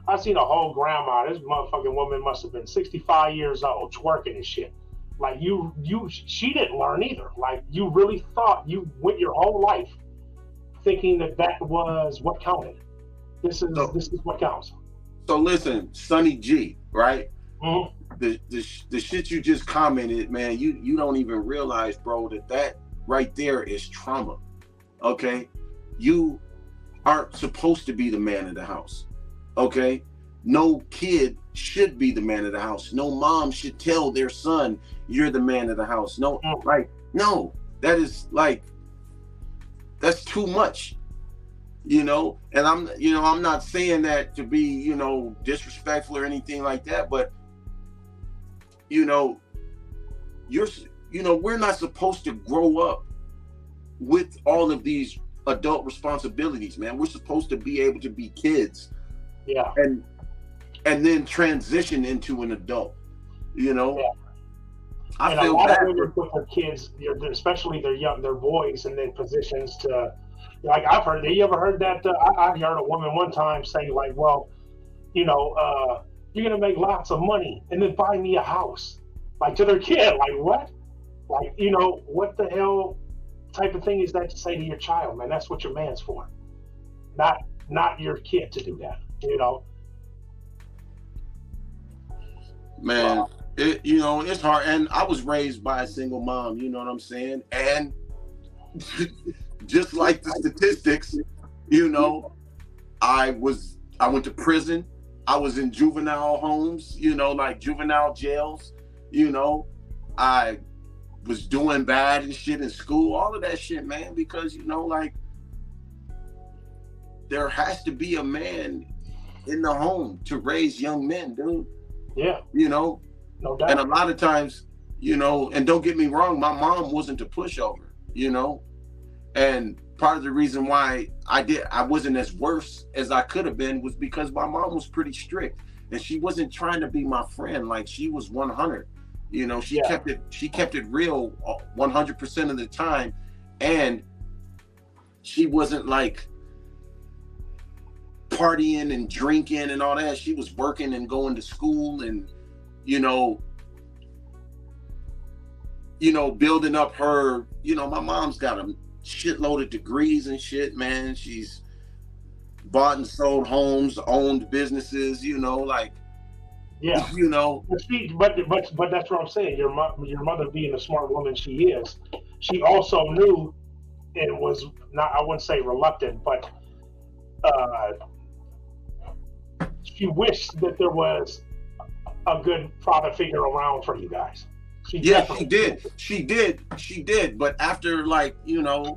I seen a whole grandma. This motherfucking woman must have been 65 years old, twerking and shit. Like she didn't learn either. Like, you really thought you went your whole life thinking that was what counted. This is what counts. So listen, Sonny G, right? The shit you just commented, man, you don't even realize, bro, that right there is trauma. Okay? You aren't supposed to be the man of the house. Okay? No kid should be the man of the house. No mom should tell their son, you're the man of the house. No, like, no, that is like, that's too much, you know? And I'm not saying that to be, you know, disrespectful or anything like that, but, you know, we're not supposed to grow up with all of these adult responsibilities, man. We're supposed to be able to be kids. Yeah. And then transition into an adult, you know? Yeah. I feel bad. A lot of women put their kids, especially their boys, in then positions to, like, I've heard, you ever heard that? I heard a woman one time say, like, well, you know, you're going to make lots of money and then buy me a house. Like, to their kid, like, what? Like, you know, what the hell type of thing is that to say to your child, man? That's what your man's for. Not your kid to do that, you know? Man, you know, it's hard. And I was raised by a single mom, you know what I'm saying? And just like the statistics, you know, I went to prison. I was in juvenile homes, you know, like juvenile jails, you know. I was doing bad and shit in school, all of that shit, man, because, you know, like, there has to be a man in the home to raise young men, dude. Yeah. You know? No doubt. And a lot of times, you know, and don't get me wrong, my mom wasn't a pushover, you know? And part of the reason why I wasn't as worse as I could have been was because my mom was pretty strict and she wasn't trying to be my friend. Like, she was 100, you know, she kept it real 100% of the time. And she wasn't like partying and drinking and all that. She was working and going to school and, you know, building up her, you know, my mom's got a shitload of degrees and shit, man. She's bought and sold homes, owned businesses, you know, like, yeah, you know. But that's what I'm saying. Your mother being the smart woman she is, she also knew, and was not, I wouldn't say reluctant, but she wished that there was a good father figure around for you guys. She did. But after, like, let's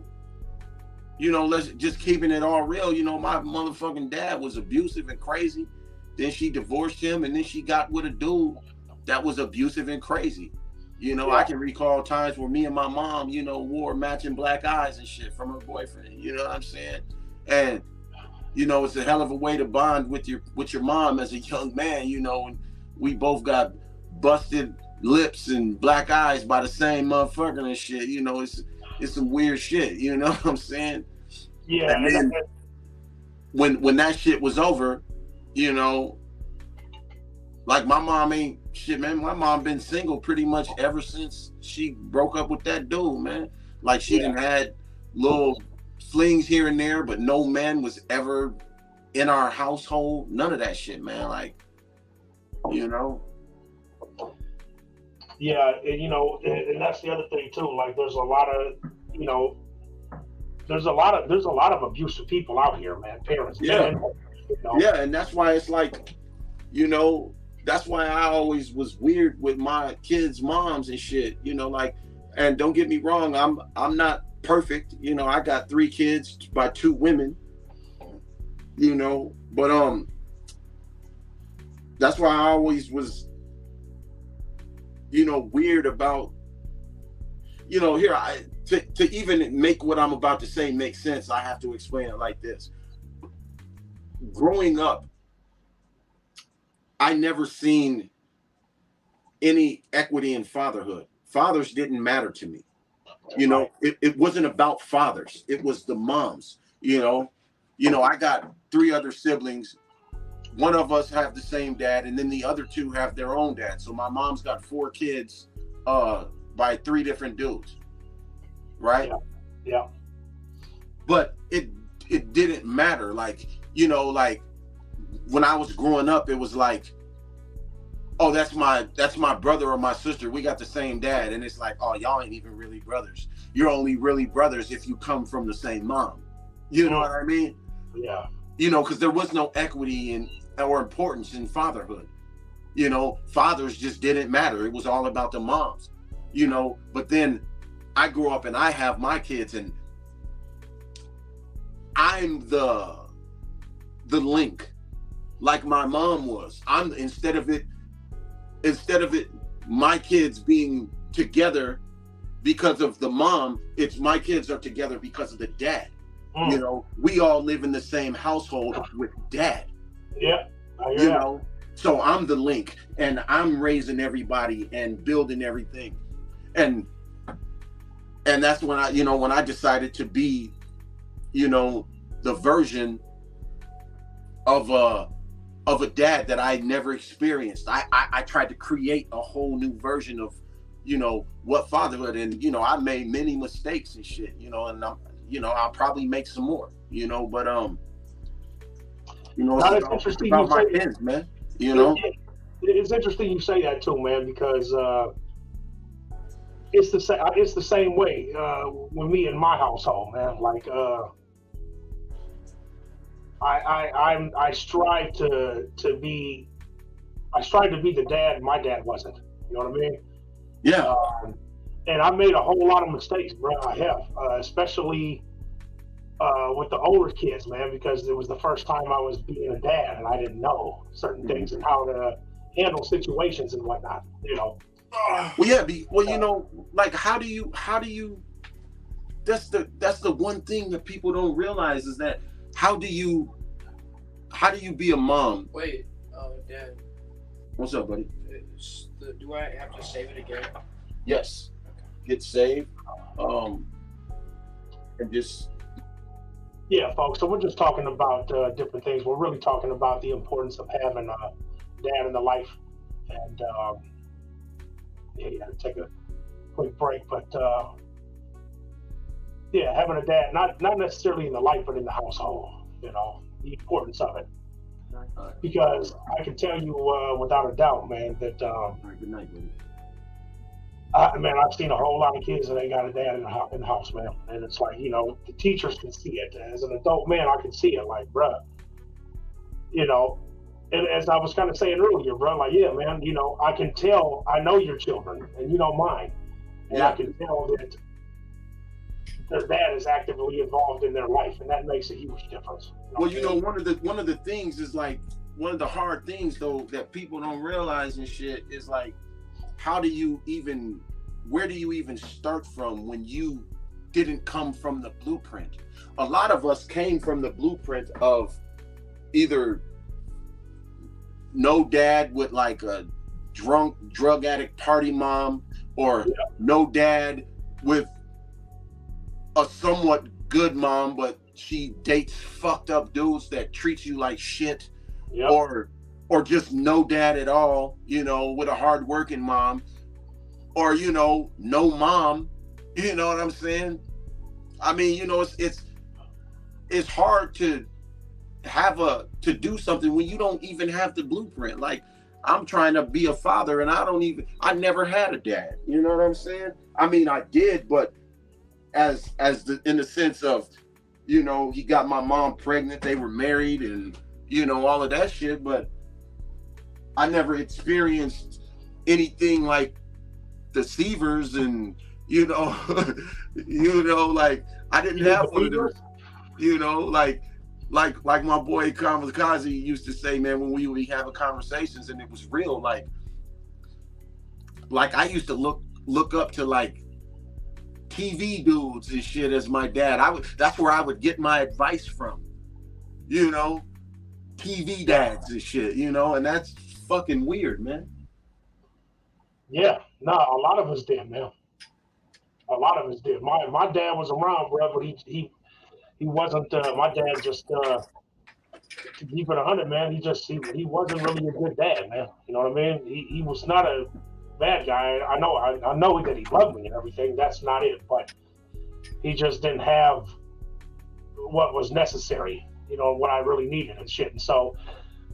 just keeping it all real. My motherfucking dad was abusive and crazy. Then she divorced him, and then she got with a dude that was abusive and crazy. I can recall times where me and my mom, wore matching black eyes and shit from her boyfriend. You know what I'm saying? And it's a hell of a way to bond with your mom as a young man. And we both got busted lips and black eyes by the same motherfucker and shit. It's some weird shit. You know what I'm saying? Yeah. And then when that shit was over, like my mom ain't shit, man. My mom been single pretty much ever since she broke up with that dude, man. Like she done had little flings here and there, but no man was ever in our household. None of that shit, man. Like, Yeah, and that's the other thing too. Like, there's a lot of abusive people out here, man. Parents. Yeah. Yeah, and that's why it's like, that's why I always was weird with my kids' moms and shit. Like, and don't get me wrong, I'm not perfect. I got 3 kids by 2 women. But that's why I always was, weird about, here to even make what I'm about to say make sense, I have to explain it like this. Growing up, I never seen any equity in fatherhood. Fathers didn't matter to me. It wasn't about fathers. It was the moms. I got 3 other siblings. One of us have the same dad, and then the other 2 have their own dad. So my mom's got 4 kids by 3 different dudes. Right? Yeah. But it didn't matter. Like, like when I was growing up, it was like, oh, that's my brother or my sister. We got the same dad. And it's like, oh, y'all ain't even really brothers. You're only really brothers if you come from the same mom. You know what I mean? Yeah. Because there was no equity or importance in fatherhood. Fathers just didn't matter. It was all about the moms. But then I grew up and I have my kids, and I'm the link, like my mom was. I'm instead of it, my kids being together because of the mom, it's my kids are together because of the dad. We all live in the same household with dad. Yeah. So I'm the link, and I'm raising everybody and building everything. And that's when I decided to be, the version of a dad that I never experienced. I tried to create a whole new version of, what fatherhood, and I made many mistakes and shit, and I'll probably make some more, but it's about my kids, man. It's interesting you say that too, man, because it's the same way with me in my household, man. Like I strive to be the dad my dad wasn't. You know what I mean? Yeah. And I made a whole lot of mistakes, bro. I have, especially with the older kids, man, because it was the first time I was being a dad, and I didn't know certain things and how to handle situations and whatnot. Like how do you? That's the one thing that people don't realize is that how do you be a mom? Wait, Dad. What's up, buddy? Do I have to save it again? Yes. Okay. Get saved. And just. Yeah, folks. So we're just talking about different things. We're really talking about the importance of having a dad in the life, and take a quick break, but having a dad, not necessarily in the life, but in the household. The importance of it. Because I can tell you without a doubt, man, that good night, buddy. I've seen a whole lot of kids that ain't got a dad in the house, man. And it's like, the teachers can see it. As an adult man, I can see it, like, bruh, And as I was kind of saying earlier, bro, like, yeah, man, you know, I can tell, I know your children, and you know mine, and I can tell that their dad is actively involved in their life, and that makes a huge difference. Well, you know, one of the things is like, one of the hard things though that people don't realize and shit is like, where do you even start from when you didn't come from the blueprint? A lot of us came from the blueprint of either no dad with like a drunk drug addict party mom, or no dad with a somewhat good mom, but she dates fucked up dudes that treat you like shit, or just no dad at all, you know, with a hard working mom, or, you know, no mom, you know what I'm saying? I mean, you know, it's hard to do something when you don't even have the blueprint. Like, I'm trying to be a father and I never had a dad, you know what I'm saying? I mean, I did, but in the sense of, you know, he got my mom pregnant, they were married, and, you know, all of that shit, but I never experienced anything like the Seavers, and, you know, like, I didn't have one of those, you know, like my boy Kamikaze used to say, man, when we would be having conversations and it was real, like I used to look up to like TV dudes and shit as my dad. That's where I would get my advice from, you know, TV dads and shit, you know, and that's fucking weird, man. Yeah, no, a lot of us did, man. A lot of us did. My dad was around, bro, but he wasn't. My dad just to keep it 100, man. He wasn't really a good dad, man. You know what I mean? He was not a bad guy. I know that he loved me and everything. That's not it, but he just didn't have what was necessary. You know, what I really needed and shit. And so,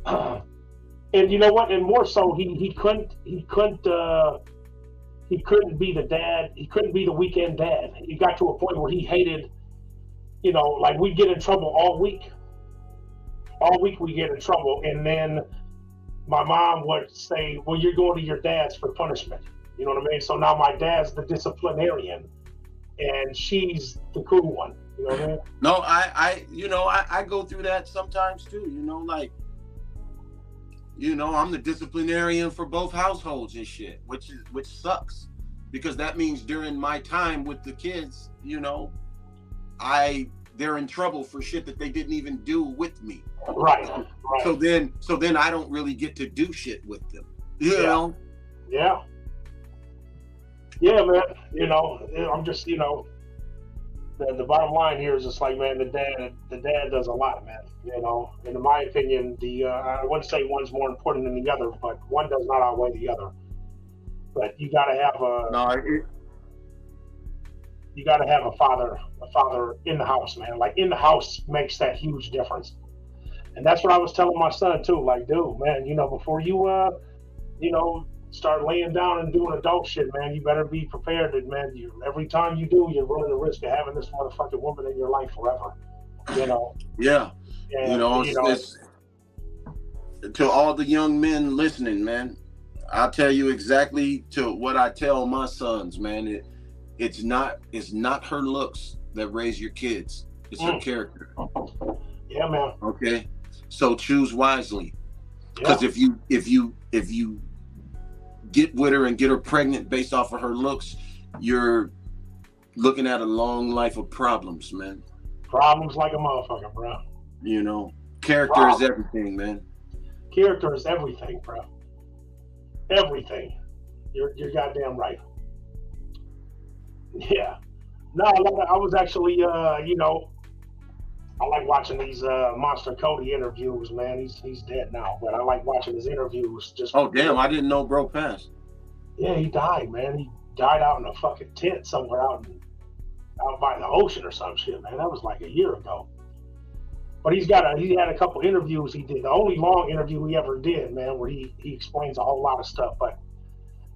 and you know what? And more so, he couldn't be the dad. He couldn't be the weekend dad. He got to a point where he hated, you know, like we'd get in trouble all week. All week we get in trouble. And then my mom would say, well, you're going to your dad's for punishment. You know what I mean? So now my dad's the disciplinarian and she's the cool one. You know what I mean? No, I go through that sometimes too, you know, like, you know, I'm the disciplinarian for both households and shit, which sucks, because that means during my time with the kids, you know, they're in trouble for shit that they didn't even do with me. Right. So then I don't really get to do shit with them. You know? Yeah. Yeah, man. You know, I'm just, you know, the bottom line here is just like, man, the dad does a lot, man. You know, and in my opinion, I wouldn't say one's more important than the other, but one does not outweigh the other. But you got to have a father in the house, man. Like, in the house makes that huge difference. And that's what I was telling my son too. Like, dude, man, you know, before you, you know, start laying down and doing adult shit, man, you better be prepared that, man, every time you do, you're running the risk of having this motherfucking woman in your life forever. You know? Yeah. And, you know, it's to all the young men listening, man, I'll tell you exactly to what I tell my sons, man. It's not her looks that raise your kids. It's her character. Yeah, man. Okay. So choose wisely. Because if you get with her and get her pregnant based off of her looks, you're looking at a long life of problems, man. Problems like a motherfucker, bro. You know, character is everything, man. Character is everything, bro. Everything. You're goddamn right. Yeah. No, I was actually, you know, I like watching these Monster Cody interviews, man. He's dead now, but I like watching his interviews. Oh, damn, I didn't know bro passed. Yeah, he died, man. He died out in a fucking tent somewhere out by the ocean or some shit, man. That was like a year ago. But he had a couple interviews he did. The only long interview he ever did, man, where he explains a whole lot of stuff. But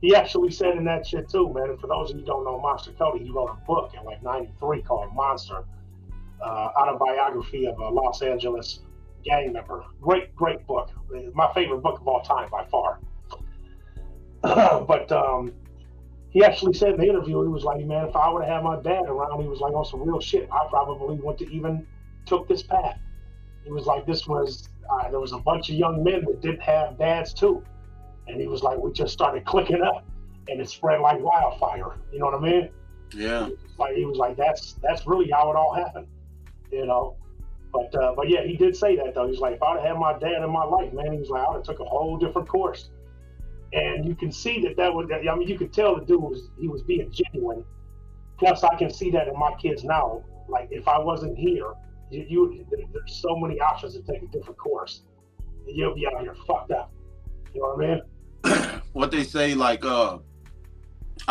he actually said in that shit too, man. And for those of you who don't know Monster Cody, he wrote a book in like '93 called Monster, autobiography of a Los Angeles gang member. Great book. My favorite book of all time by far. But he actually said in the interview, he was like, man, if I would have had my dad around, he was like, on some real shit, I probably wouldn't have even took this path. He was like, there was a bunch of young men that didn't have dads too. And he was like, we just started clicking up and it spread like wildfire. You know what I mean? Yeah. He was like, that's really how it all happened, you know? But yeah, he did say that though. He's like, if I'd have had my dad in my life, man, he was like, I would have took a whole different course. And you can see you could tell the dude was being genuine. Plus, I can see that in my kids now. Like, if I wasn't here, there's so many options to take a different course. And you'll be out here fucked up. You know what I mean? What they say, like, I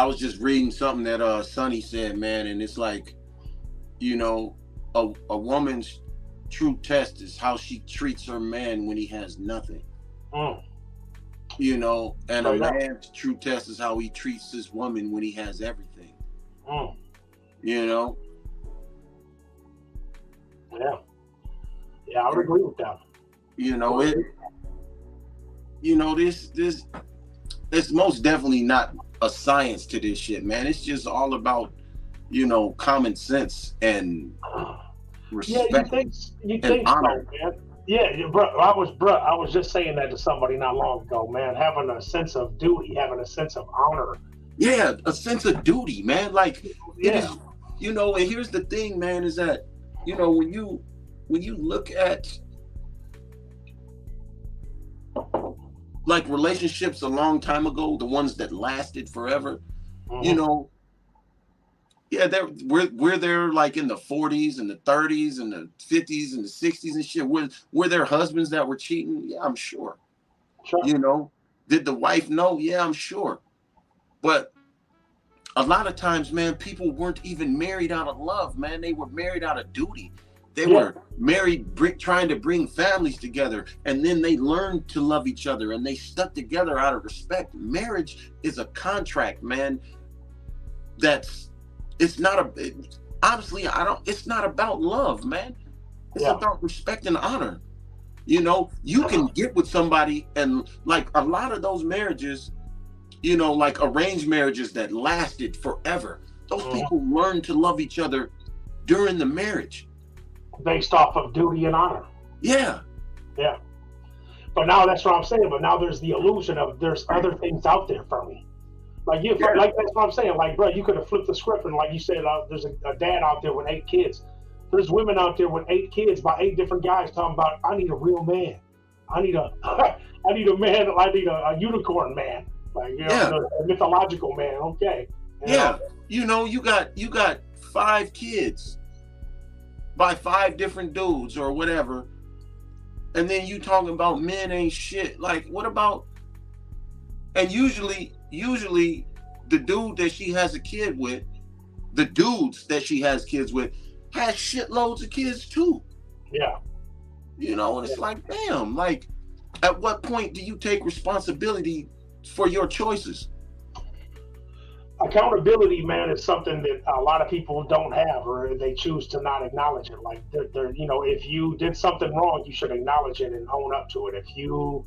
was just reading something that Sonny said, man, and it's like, you know, a woman's true test is how she treats her man when he has nothing. You know, and a man's true test is how he treats his woman when he has everything. You know? Yeah, I would agree with that. You know, it's most definitely not a science to this shit, man. It's just all about, you know, common sense and respect. You think honor. So, man. Yeah, bro. I was just saying that to somebody not long ago, man. Having a sense of duty, having a sense of honor. Yeah, a sense of duty, man. Like, it is, you know. And here's the thing, man, is that, you know, when you look at like relationships a long time ago, the ones that lasted forever, you know. Yeah, we're there like in the 40s and the 30s and the 50s and the 60s and shit. Were there husbands that were cheating? Yeah, I'm sure. You know, did the wife know? Yeah, I'm sure. But a lot of times, man, people weren't even married out of love, man. They were married out of duty. They were married, trying to bring families together, and then they learned to love each other, and they stuck together out of respect. Marriage is a contract, man. It's not it's not about love, man. It's about respect and honor. You know, you can get with somebody, and like a lot of those marriages, you know, like arranged marriages that lasted forever, those people learn to love each other during the marriage. Based off of duty and honor. Yeah. Yeah. But now that's what I'm saying. But now there's the illusion of there's other things out there for me. Like like that's what I'm saying. Like, bro, you could have flipped the script and like you said, there's a dad out there with 8 kids. There's women out there with 8 kids by 8 different guys talking about, I need a real man. I need a man. I need a unicorn man. Like, you know, a mythological man. Okay. You know, you got 5 kids by 5 different dudes or whatever, and then you talking about men ain't shit. Like, what about? And usually the dude that she has a kid with, the dudes that she has kids with, has shitloads of kids too. Yeah. You know, and it's like, damn, like, at what point do you take responsibility for your choices? Accountability, man, is something that a lot of people don't have, or they choose to not acknowledge it. Like, they're you know, if you did something wrong, you should acknowledge it and own up to it. If you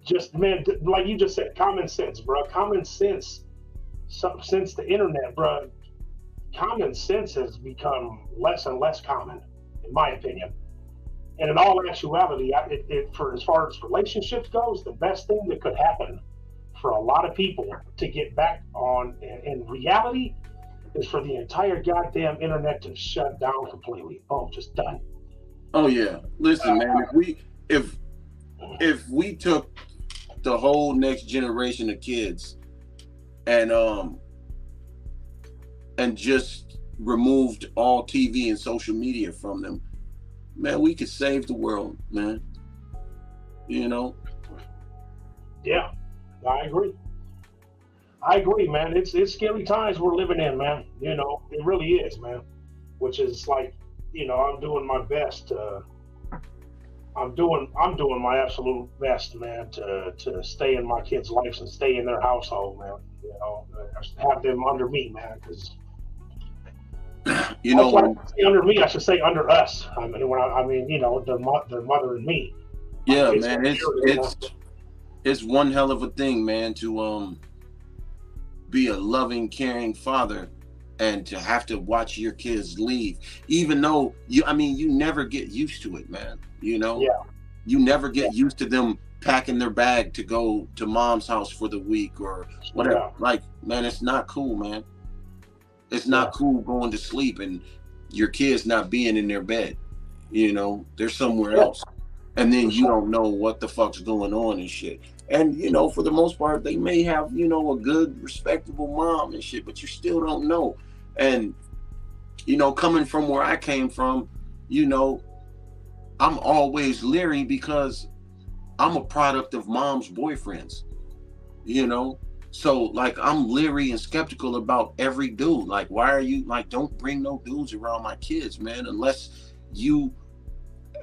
just, man, like you just said, common sense, bro. Common sense, since the internet, bro, common sense has become less and less common, in my opinion. And in all actuality, for as far as relationships goes, the best thing that could happen for a lot of people to get back on in reality is for the entire goddamn internet to shut down completely. Oh, just done. Oh yeah. Listen, man, if we took the whole next generation of kids and just removed all TV and social media from them, man, we could save the world, man. You know? Yeah, I agree, man. It's scary times we're living in, man. You know, it really is, man. Which is like, you know, I'm doing my best to I'm doing my absolute best, man, to stay in my kids' lives and stay in their household, man. You know, have them under me, man, because You know, when I say under me, I should say under us. I mean, you know, their mother and me. Yeah, man, it's one hell of a thing, man, to be a loving, caring father and to have to watch your kids leave, even though you never get used to it, man. You know, you never get used to them packing their bag to go to mom's house for the week or whatever. Like, man, it's not cool, man. It's not cool going to sleep and your kids not being in their bed. You know, they're somewhere else. And then you don't know what the fuck's going on and shit. And, you know, for the most part, they may have, you know, a good, respectable mom and shit, but you still don't know. And, you know, coming from where I came from, you know, I'm always leery because I'm a product of mom's boyfriends, you know? So, like, I'm leery and skeptical about every dude. Like, why are you, like, don't bring no dudes around my kids, man, unless you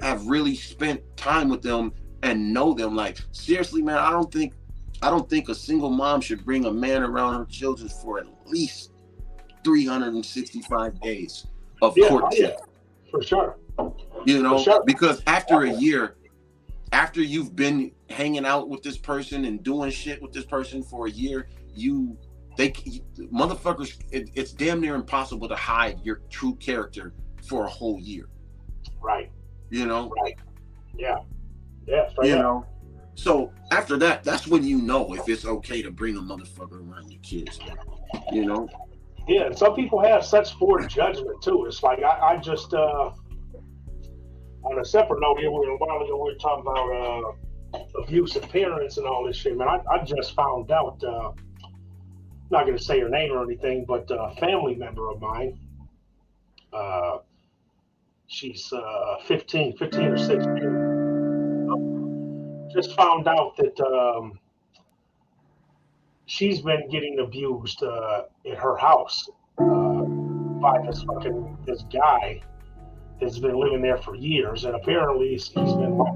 have really spent time with them and know them. Like, seriously, man, I don't think a single mom should bring a man around her children for at least 365 days of courtship. For sure. You know, because after a year, after you've been hanging out with this person and doing shit with this person for a year, motherfuckers, it's damn near impossible to hide your true character for a whole year. Right. You know? Right. Yeah. You know? So after that, that's when you know if it's okay to bring a motherfucker around your kids, man. You know? Yeah, and some people have such poor judgment too. It's like I just on a separate note here, a while ago we were talking about abusive parents and all this shit, man. I just found out, not gonna say her name or anything, but a family member of mine, she's 15 or 16, just found out that she's been getting abused in her house by this guy that's been living there for years, and apparently he's been like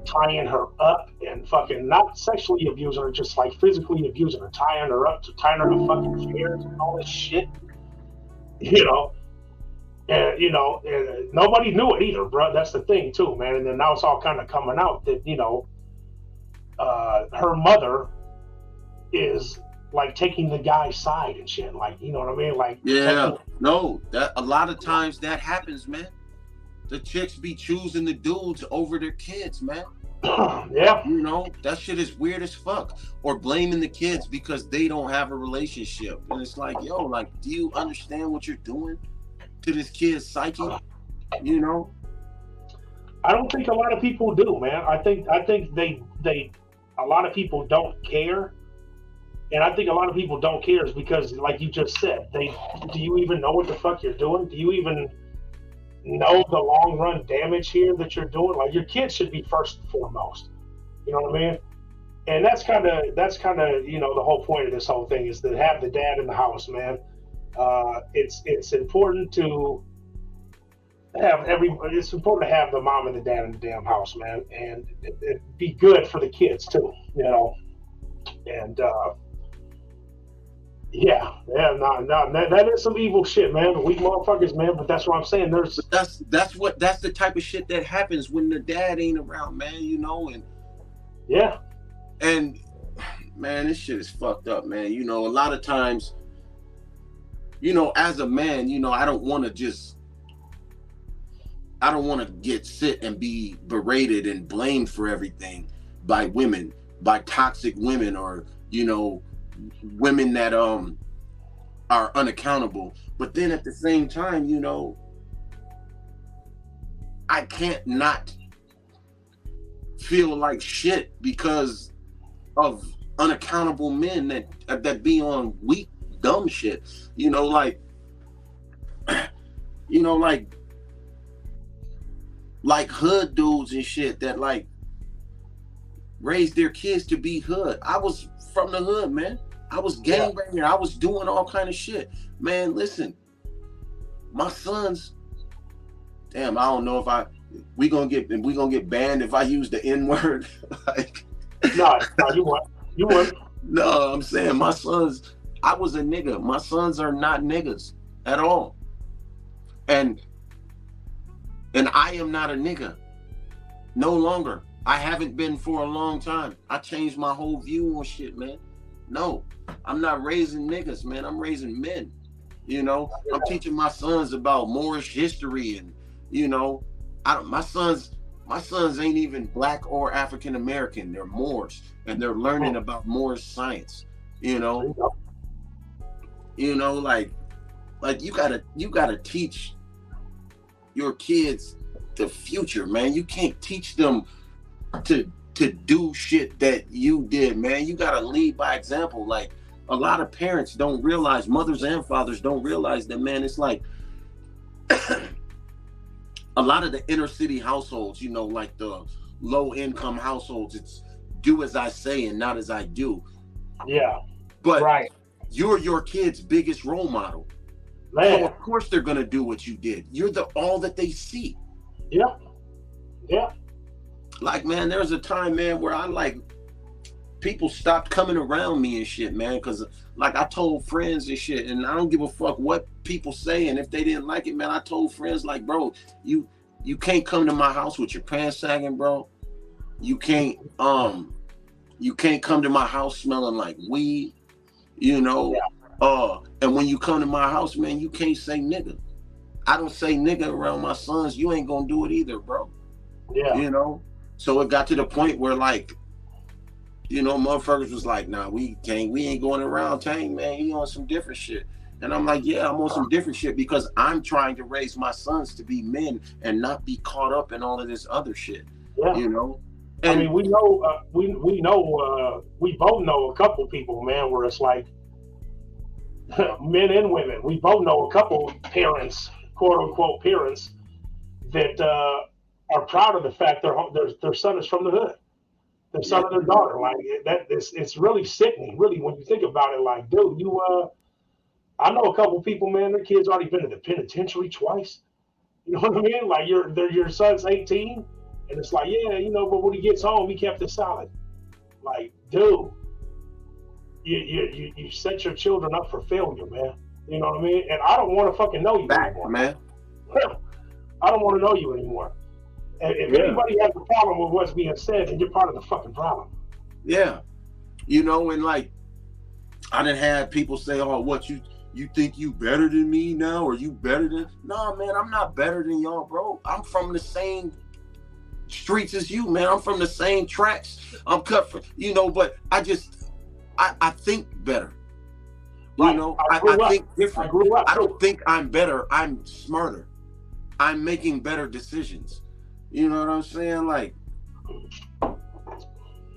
tying her up and fucking not sexually abusing her, just like physically abusing her, tying her up to fucking chairs and all this shit, you know. And you know, and nobody knew it either, bro. That's the thing too, man. And then now it's all kind of coming out that, you know, her mother is like taking the guy's side and shit, like, you know what I mean? Like, that a lot of times that happens, man. The chicks be choosing the dudes over their kids, man. Yeah. You know, that shit is weird as fuck. Or blaming the kids because they don't have a relationship. And it's like, yo, like, do you understand what you're doing to this kid's psyche? You know? I don't think a lot of people do, man. I think they a lot of people don't care. And I think a lot of people don't care is because, like you just said, do you even know what the fuck you're doing? Do you even know the long run damage here that you're doing? Like, your kids should be first and foremost. You know what I mean? And that's kind of, you know, the whole point of this whole thing is to have the dad in the house, man. It's important to have it's important to have the mom and the dad in the damn house, man, and it'd be good for the kids too, you know. And that is some evil shit, man. Weak motherfuckers, man. But that's what I'm saying. That's the type of shit that happens when the dad ain't around, man. You know, and man, this shit is fucked up, man. You know, a lot of times, you know, as a man, you know, I don't want to sit and be berated and blamed for everything by women, by toxic women, or, you know, women that are unaccountable. But then at the same time, you know, I can't not feel like shit because of unaccountable men that be on weak, dumb shit. You know, like, you know, like hood dudes and shit that like raised their kids to be hood. I was from the hood, man. I was gangbanging. I was doing all kind of shit. Man, listen, my sons, damn, I don't know if we gonna get banned if I use the N-word. Like, no, you won't. No, I'm saying my sons, I was a nigga. My sons are not niggas at all. And I am not a nigga. No longer. I haven't been for a long time. I changed my whole view on shit, man. No, I'm not raising niggas, man. I'm raising men. You know, I'm teaching my sons about Moorish history, and you know, my sons ain't even black or African American. They're Moors, and they're learning about Moorish science. You know, like you gotta teach your kids the future, man. You can't teach them to do shit that you did, man. You gotta lead by example. Like, a lot of parents don't realize, mothers and fathers don't realize that, man. It's like a lot of the inner city households, you know, like the low income households, it's do as I say and not as I do. Yeah. But you're your kid's biggest role model. Man. So of course they're gonna do what you did. You're all that they see. Yeah. Yeah. Like, man, there was a time, man, where people stopped coming around me and shit, man, because like I told friends and shit, and I don't give a fuck what people say, and if they didn't like it, man, I told friends, like, bro, you can't come to my house with your pants sagging, bro. You can't come to my house smelling like weed, you know. Yeah. And when you come to my house, man, you can't say nigga. I don't say nigga around my sons. You ain't gonna do it either, bro. Yeah. You know. So it got to the point where, like, you know, motherfuckers was like, nah, we ain't going around Tang, man. He on some different shit. And I'm like, yeah, I'm on some different shit because I'm trying to raise my sons to be men and not be caught up in all of this other shit. Yeah. You know? And, I mean, we know, we both know a couple people, man, where it's like men and women. We both know a couple parents, quote unquote parents, that are proud of the fact their son is from the hood. The son of their daughter, like it's really sickening, really, when you think about it. Like, dude, I know a couple people, man. Their kids already been to the penitentiary twice. You know what I mean? Like, your son's 18, and it's like, yeah, you know, but when he gets home, he kept it solid. Like, dude, you set your children up for failure, man. You know what I mean? And I don't want to fucking know you anymore, man. I don't want to know you anymore. And if anybody has a problem with what's being said, then you're part of the fucking problem. Yeah. You know, and like, I done had people say, oh, what, you think you better than me now? Or you better than... Nah, man, I'm not better than y'all, bro. I'm from the same streets as you, man. I'm from the same tracks. I'm cut from, you know, but I think better. You know, I think different. I don't think I'm better. I'm smarter. I'm making better decisions. You know what I'm saying? Like,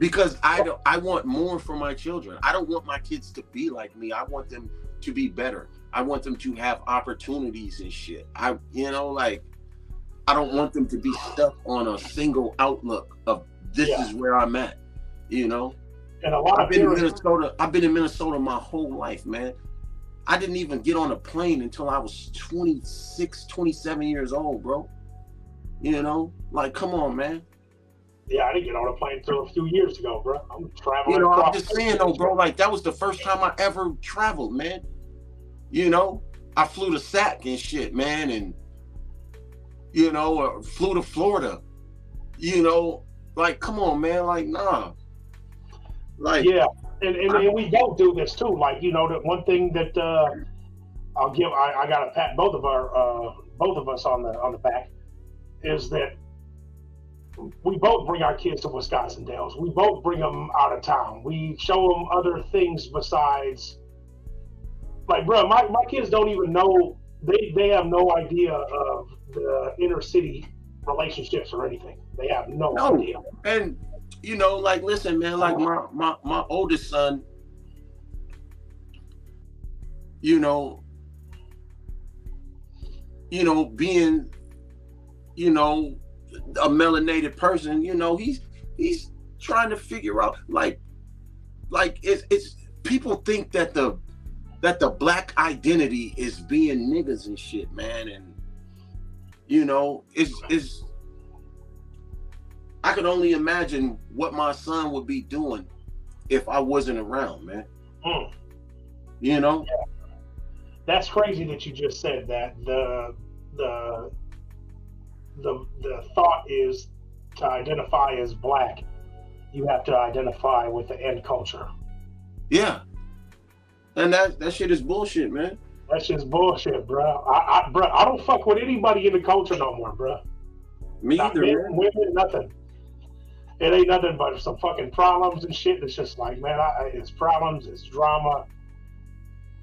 because I want more for my children. I don't want my kids to be like me. I want them to be better. I want them to have opportunities and shit. You know, like, I don't want them to be stuck on a single outlook of this is where I'm at. You know? And I've been in Minnesota my whole life, man. I didn't even get on a plane until I was 26, 27 years old, bro. You know, like, come on, man. Yeah, I didn't get on a plane until a few years ago, bro. I'm traveling. You know, I'm just saying, though, bro, like, that was the first time I ever traveled, man. You know, I flew to SAC and shit, man, and, you know, flew to Florida. You know, like, come on, man, like, nah. Like, yeah, and we both do this too. Like, you know, the one thing that I gotta pat both of us on the back is that we both bring our kids to Wisconsin Dells. We both bring them out of town. We show them other things besides, like, bro, my kids don't even know, they have no idea of the inner city relationships or anything. They have no idea. And, you know, like, listen, man, like, my oldest son, you know, being, you know, a melanated person, you know, he's trying to figure out, like it's people think that the black identity is being niggas and shit, man, and, you know, it's I could only imagine what my son would be doing if I wasn't around, man. You know? Yeah. That's crazy that you just said that. The the thought is to identify as black, you have to identify with the end culture. Yeah. And that shit is bullshit, man. That shit's bullshit, bro. I don't fuck with anybody in the culture no more, bro. Me either, man. Women, nothing. It ain't nothing but some fucking problems and shit. It's just like, man, it's problems, it's drama.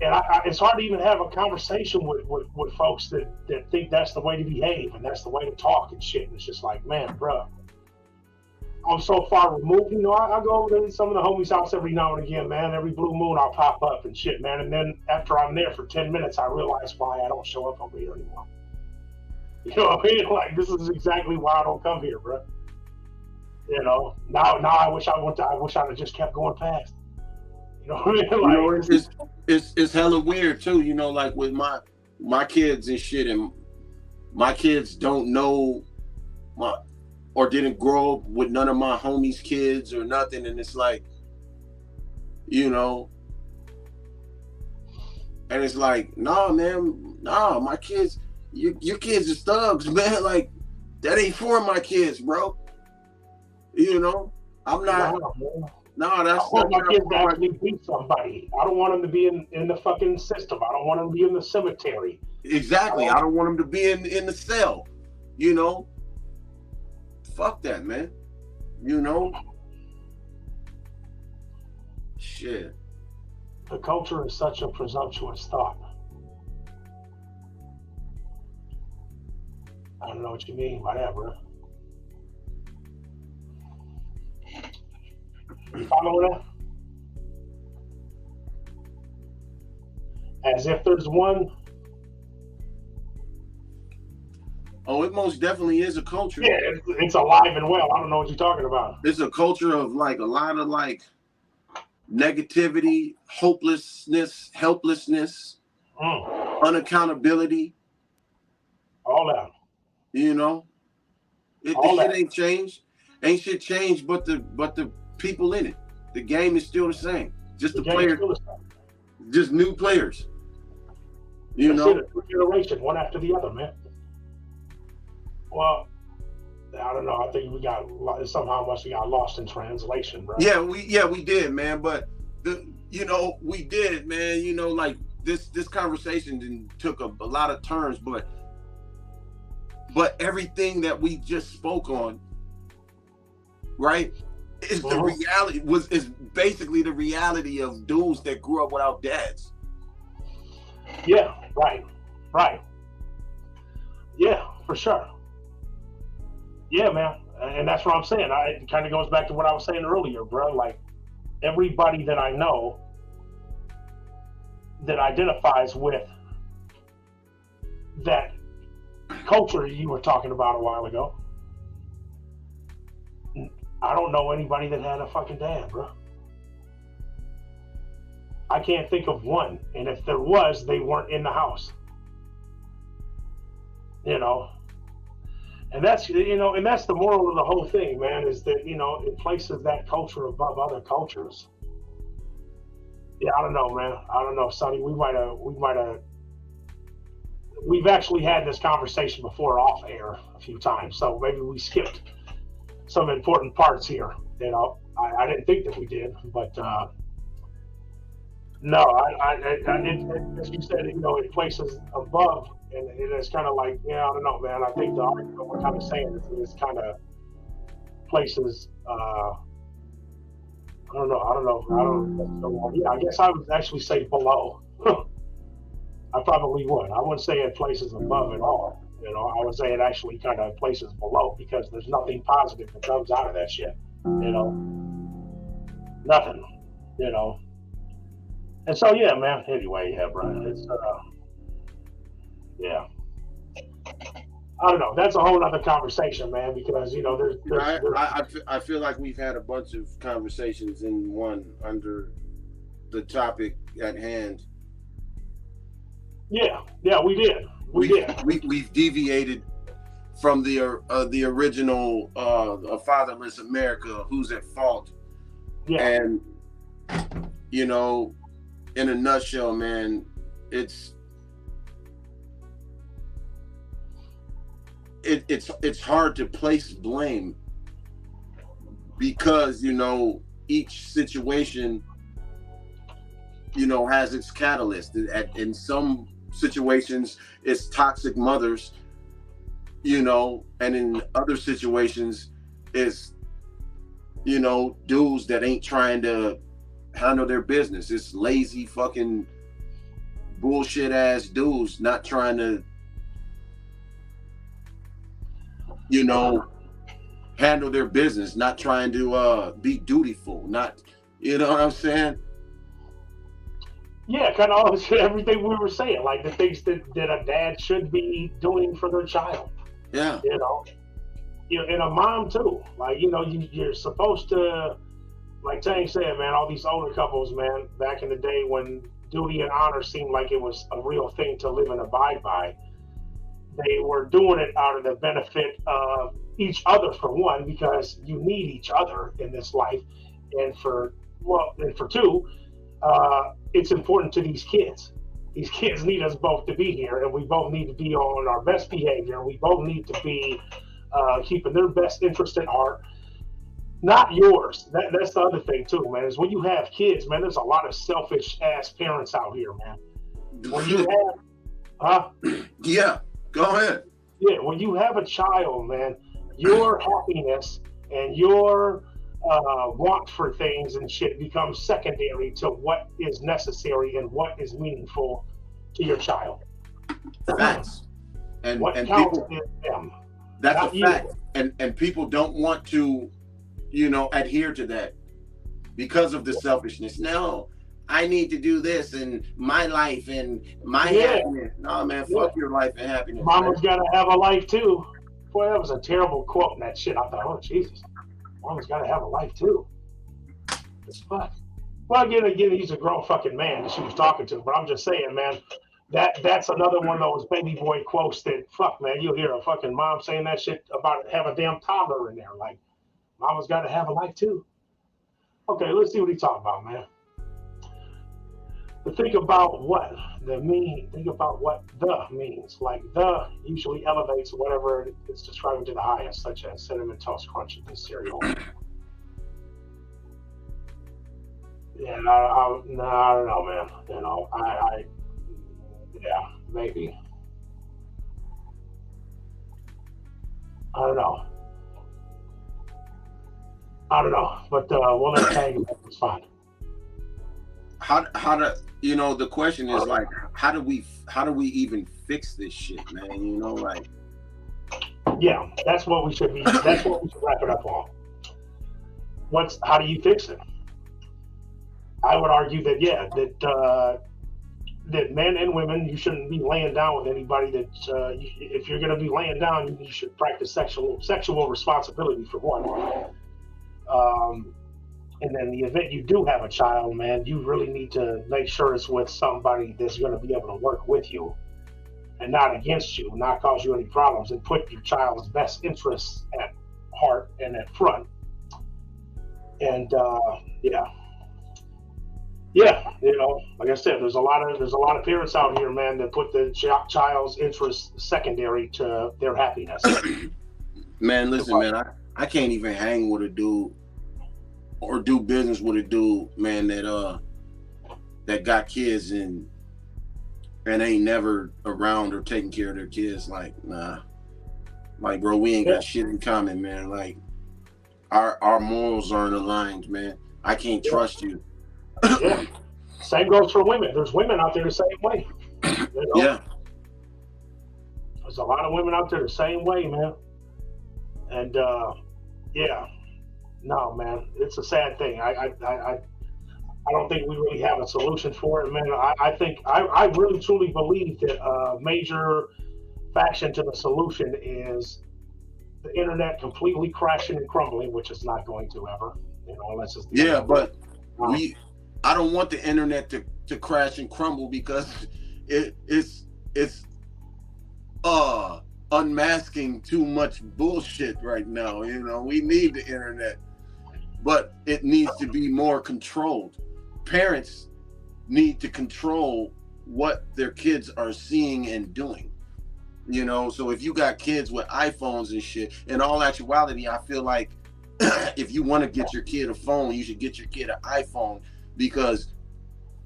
And it's hard to even have a conversation with folks that think that's the way to behave and that's the way to talk and shit. And it's just like, man, bro, I'm so far removed. You know, I go over to some of the homies' house every now and again, man. Every blue moon I'll pop up and shit, man. And then after I'm there for 10 minutes, I realize why I don't show up over here anymore. You know what I mean? Like, this is exactly why I don't come here, bro. You know, now I wish I'd have just kept going past. You know what I mean? Like, it's hella weird too, you know, like with my kids and shit, and my kids don't know or didn't grow up with none of my homies' kids or nothing, and it's like, you know, and it's like, nah, man, nah, my kids, your kids is thugs, man. Like, that ain't for my kids, bro. You know, I'm not. No, that's. I want my kids to actually beat somebody. I don't want them to be in the fucking system. I don't want them to be in the cemetery. Exactly. I don't want them to be in the cell. You know. Fuck that, man. You know. Shit. The culture is such a presumptuous thought. I don't know what you mean by that, bro. You follow that? As if there's one. Oh, it most definitely is a culture. Yeah, it's alive and well. I don't know what you're talking about. It's a culture of like a lot of like negativity, hopelessness, helplessness, unaccountability. All that. You know, the shit ain't changed. Ain't shit changed, but the people in it. The game is still the same. Just the players, just new players. You know, generation, one after the other, man. Well, I don't know. I think we got lost in translation, bro. Yeah, we did, man. But we did, man. You know, like this conversation took a lot of turns, but everything that we just spoke on, right, is the reality. Is basically the reality of dudes that grew up without dads. Yeah, right. Yeah, for sure. Yeah, man, and that's what I'm saying. It kind of goes back to what I was saying earlier, bro. Like, everybody that I know that identifies with that culture you were talking about a while ago, I don't know anybody that had a fucking dad, bro. I can't think of one, and if there was, they weren't in the house. You know. And that's the moral of the whole thing, man, is that, you know, it places that culture above other cultures. Yeah, I don't know, man. I don't know, Sonny. We've actually had this conversation before off air a few times, so maybe we skipped some important parts here. You know, I didn't think that we did, but no, I did. As you said, you know, it places above. And it's kind of like, yeah, I don't know, man. I think the argument we're kind of saying is kind of places. I don't know. Yeah, I guess I would actually say below. I probably would. I wouldn't say it places above at all. You know, I would say it actually kind of places below because there's nothing positive that comes out of that shit. You know, nothing. You know, and so yeah, man. Anyway, yeah, bro. It's yeah. I don't know. That's a whole other conversation, man, because, you know, I feel like we've had a bunch of conversations in one under the topic at hand. Yeah, we did. We've deviated from the original Fatherless America, Who's at Fault. Yeah. And, you know, in a nutshell, man, it's it's hard to place blame because, you know, each situation, you know, has its catalyst. In some situations, it's toxic mothers, you know, and in other situations, it's, you know, dudes that ain't trying to handle their business. It's lazy fucking bullshit ass dudes not trying to, you know, handle their business, not trying to be dutiful, not, you know what I'm saying? Yeah, kind of everything we were saying, like the things that a dad should be doing for their child. Yeah. You know, and a mom too. Like, you know, you're supposed to, like Tang said, man, all these older couples, man, back in the day when duty and honor seemed like it was a real thing to live and abide by, they were doing it out of the benefit of each other, for one, because you need each other in this life, and for two, it's important to these kids. These kids need us both to be here, and we both need to be on our best behavior. We both need to be keeping their best interest at heart, not yours. That's the other thing too, man, is when you have kids, man, there's a lot of selfish ass parents out here, man. When you have yeah, go ahead. Yeah, when you have a child, man, your happiness and your want for things and shit becomes secondary to what is necessary and what is meaningful to your child. Facts. And what and counts people, is them. that's a fact. And people don't want to, you know, adhere to that because of the selfishness. No, I need to do this in my life and my happiness. No, man, fuck your life and happiness. Mama's got to have a life too. Boy, that was a terrible quote in that shit. I thought, oh, Jesus. Mama's got to have a life too. It's fuck. Well, again, he's a grown fucking man that she was talking to, but I'm just saying, man, that's another one of those baby boy quotes that, fuck, man, you'll hear a fucking mom saying that shit about have a damn toddler in there. Like, Mama's got to have a life too. Okay, let's see what he's talking about, man. But think about what think about what the means. Like, the usually elevates whatever it's describing to the highest, such as Cinnamon Toast Crunch in this cereal. Yeah, I don't know, man. You know, yeah, maybe. I don't know, but we'll let Tang. It's fine. How to, you know, the question is like, how do we even fix this shit, man? You know, like, yeah, that's what we should wrap it up on. How do you fix it? I would argue that that men and women, you shouldn't be laying down with anybody that if you're going to be laying down, you should practice sexual responsibility, for one. And then the event you do have a child, man, you really need to make sure it's with somebody that's going to be able to work with you and not against you, not cause you any problems, and put your child's best interests at heart and at front. And yeah, you know, like I said, there's a lot of parents out here, man, that put the child's interests secondary to their happiness. Man, listen, man, I can't even hang with a dude or do business with a dude, man, that got kids and ain't never around or taking care of their kids. Like, nah, like, bro, we ain't got shit in common, man. Like, our morals aren't aligned, man. I can't trust you. Yeah. Same goes for women. There's women out there the same way. You know? Yeah. There's a lot of women out there the same way, man. And yeah. No, man, it's a sad thing. I don't think we really have a solution for it, man. I really truly believe that a major faction to the solution is the internet completely crashing and crumbling, which is not going to ever, you know, unless it's but I don't want the internet to crash and crumble because it's unmasking too much bullshit right now. You know, we need the internet, but it needs to be more controlled. Parents need to control what their kids are seeing and doing. You know, so if you got kids with iPhones and shit, in all actuality, I feel like if you want to get your kid a phone, you should get your kid an iPhone, because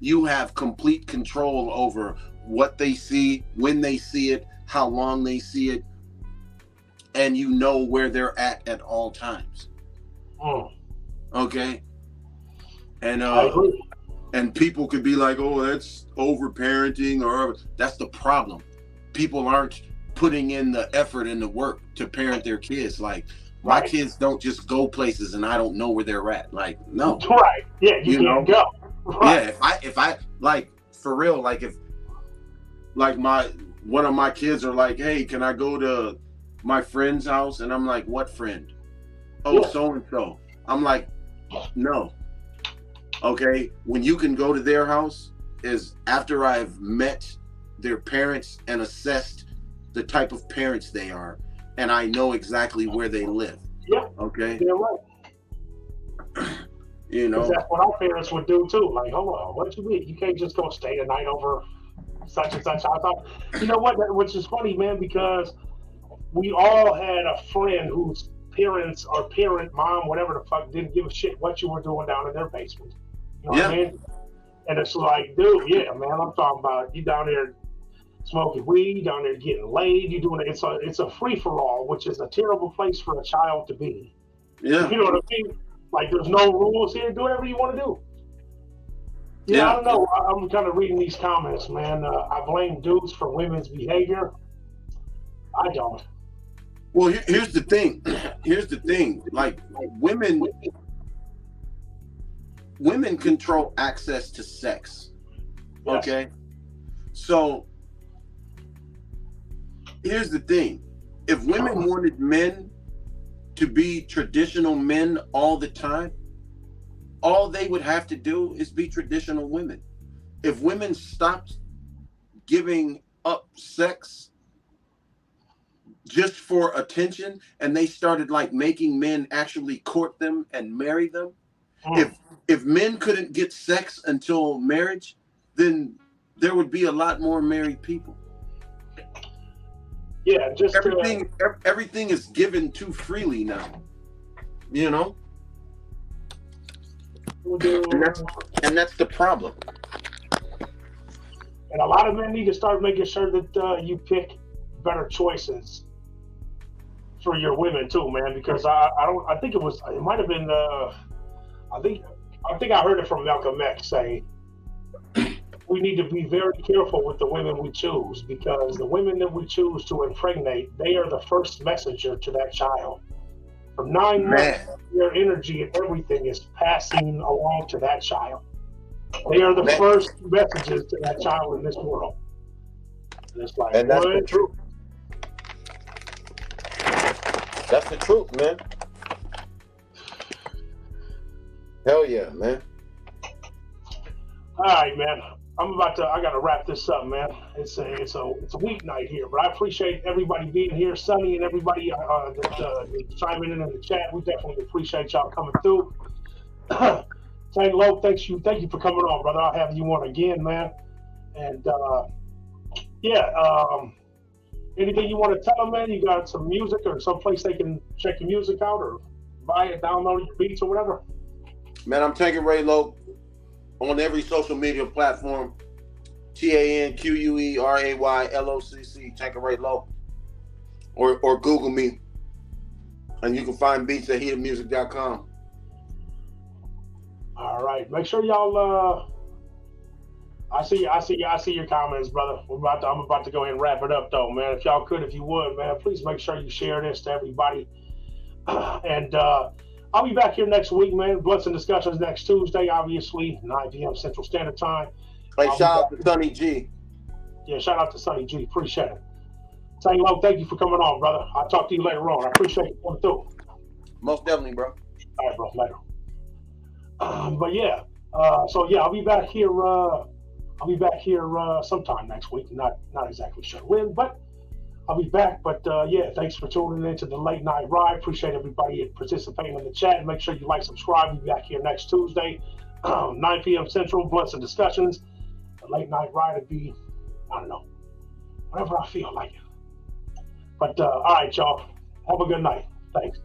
you have complete control over what they see, when they see it, how long they see it, and you know where they're at all times. Okay? And people could be like, oh, that's over-parenting, or that's the problem. People aren't putting in the effort and the work to parent their kids. Like, my kids don't just go places and I don't know where they're at. Like, no. Right. Yeah, you can't go. Right. Yeah, if I like, for real, like, if like one of my kids are like, hey, can I go to my friend's house? And I'm like, what friend? Oh, so and so. I'm like, no. Okay, when you can go to their house is after I've met their parents and assessed the type of parents they are, and I know exactly where they live. Yeah. Okay. You're right. You know, that's what our parents would do too. Like, hold on, what you mean? You can't just go stay a night over such and such. I thought, you know what? Which is funny, man, because we all had a friend whose parents or parent, mom, whatever the fuck, didn't give a shit what you were doing down in their basement. You know what I mean? And it's like, dude, yeah, man, I'm talking about you down there smoking weed, you down there getting laid, you doing it. It's a free for all, which is a terrible place for a child to be. Yeah. You know what I mean? Like, there's no rules here. Do whatever you want to do. Yeah, I don't know. I'm kind of reading these comments, man. I blame dudes for women's behavior. I don't. Well, here's the thing. Here's the thing. Like, women control access to sex. Okay? So, here's the thing. If women wanted men to be traditional men all the time, all they would have to do is be traditional women. If women stopped giving up sex just for attention and they started like making men actually court them and marry them, if men couldn't get sex until marriage, then there would be a lot more married people. Yeah, just everything is given too freely now, you know. And that's the problem. And a lot of men need to start making sure that you pick better choices for your women too, man. Because I think it might have been I think I heard it from Malcolm X say, we need to be very careful with the women we choose, because the women that we choose to impregnate, they are the first messenger to that child. For 9 months, their energy and everything is passing along to that child. They are the first messages to that child in this world. And it's like, that's the truth. That's the truth, man. Hell yeah, man. All right, man. I gotta wrap this up, man. It's a weeknight here, but I appreciate everybody being here, Sonny and everybody that's chiming in the chat. We definitely appreciate y'all coming through. Tank Low, thank you for coming on, brother. I'll have you on again, man. And anything you want to tell them, man? You got some music or some place they can check your music out or buy it, download your beats or whatever? Man, I'm Tank Ray Low on every social media platform. TanqueRayLOCC, Tank Ray Low. Or Google me. And you can find beats at heatofmusic.com. All right. Make sure y'all I see your comments, brother. I'm about to go ahead and wrap it up though, man. If y'all could, if you would, man, please make sure you share this to everybody. And I'll be back here next week, man. Blunts and Discussions next Tuesday, obviously, 9 p.m. Central Standard Time. Hey, shout out to Sonny G. Yeah, shout out to Sonny G. Appreciate it. Say hello. Thank you for coming on, brother. I'll talk to you later on. I appreciate you coming through. Most definitely, bro. All right, bro. Later. But yeah, so yeah, I'll be back here. Sometime next week. Not exactly sure when, but I'll be back. But yeah, thanks for tuning in to the Late Night Ride. Appreciate everybody participating in the chat. Make sure you like, subscribe. We'll be back here next Tuesday, 9 p.m. Central. Blunts and Discussions. The Late Night Ride would be, I don't know, whatever I feel like it. But all right, y'all. Have a good night. Thanks.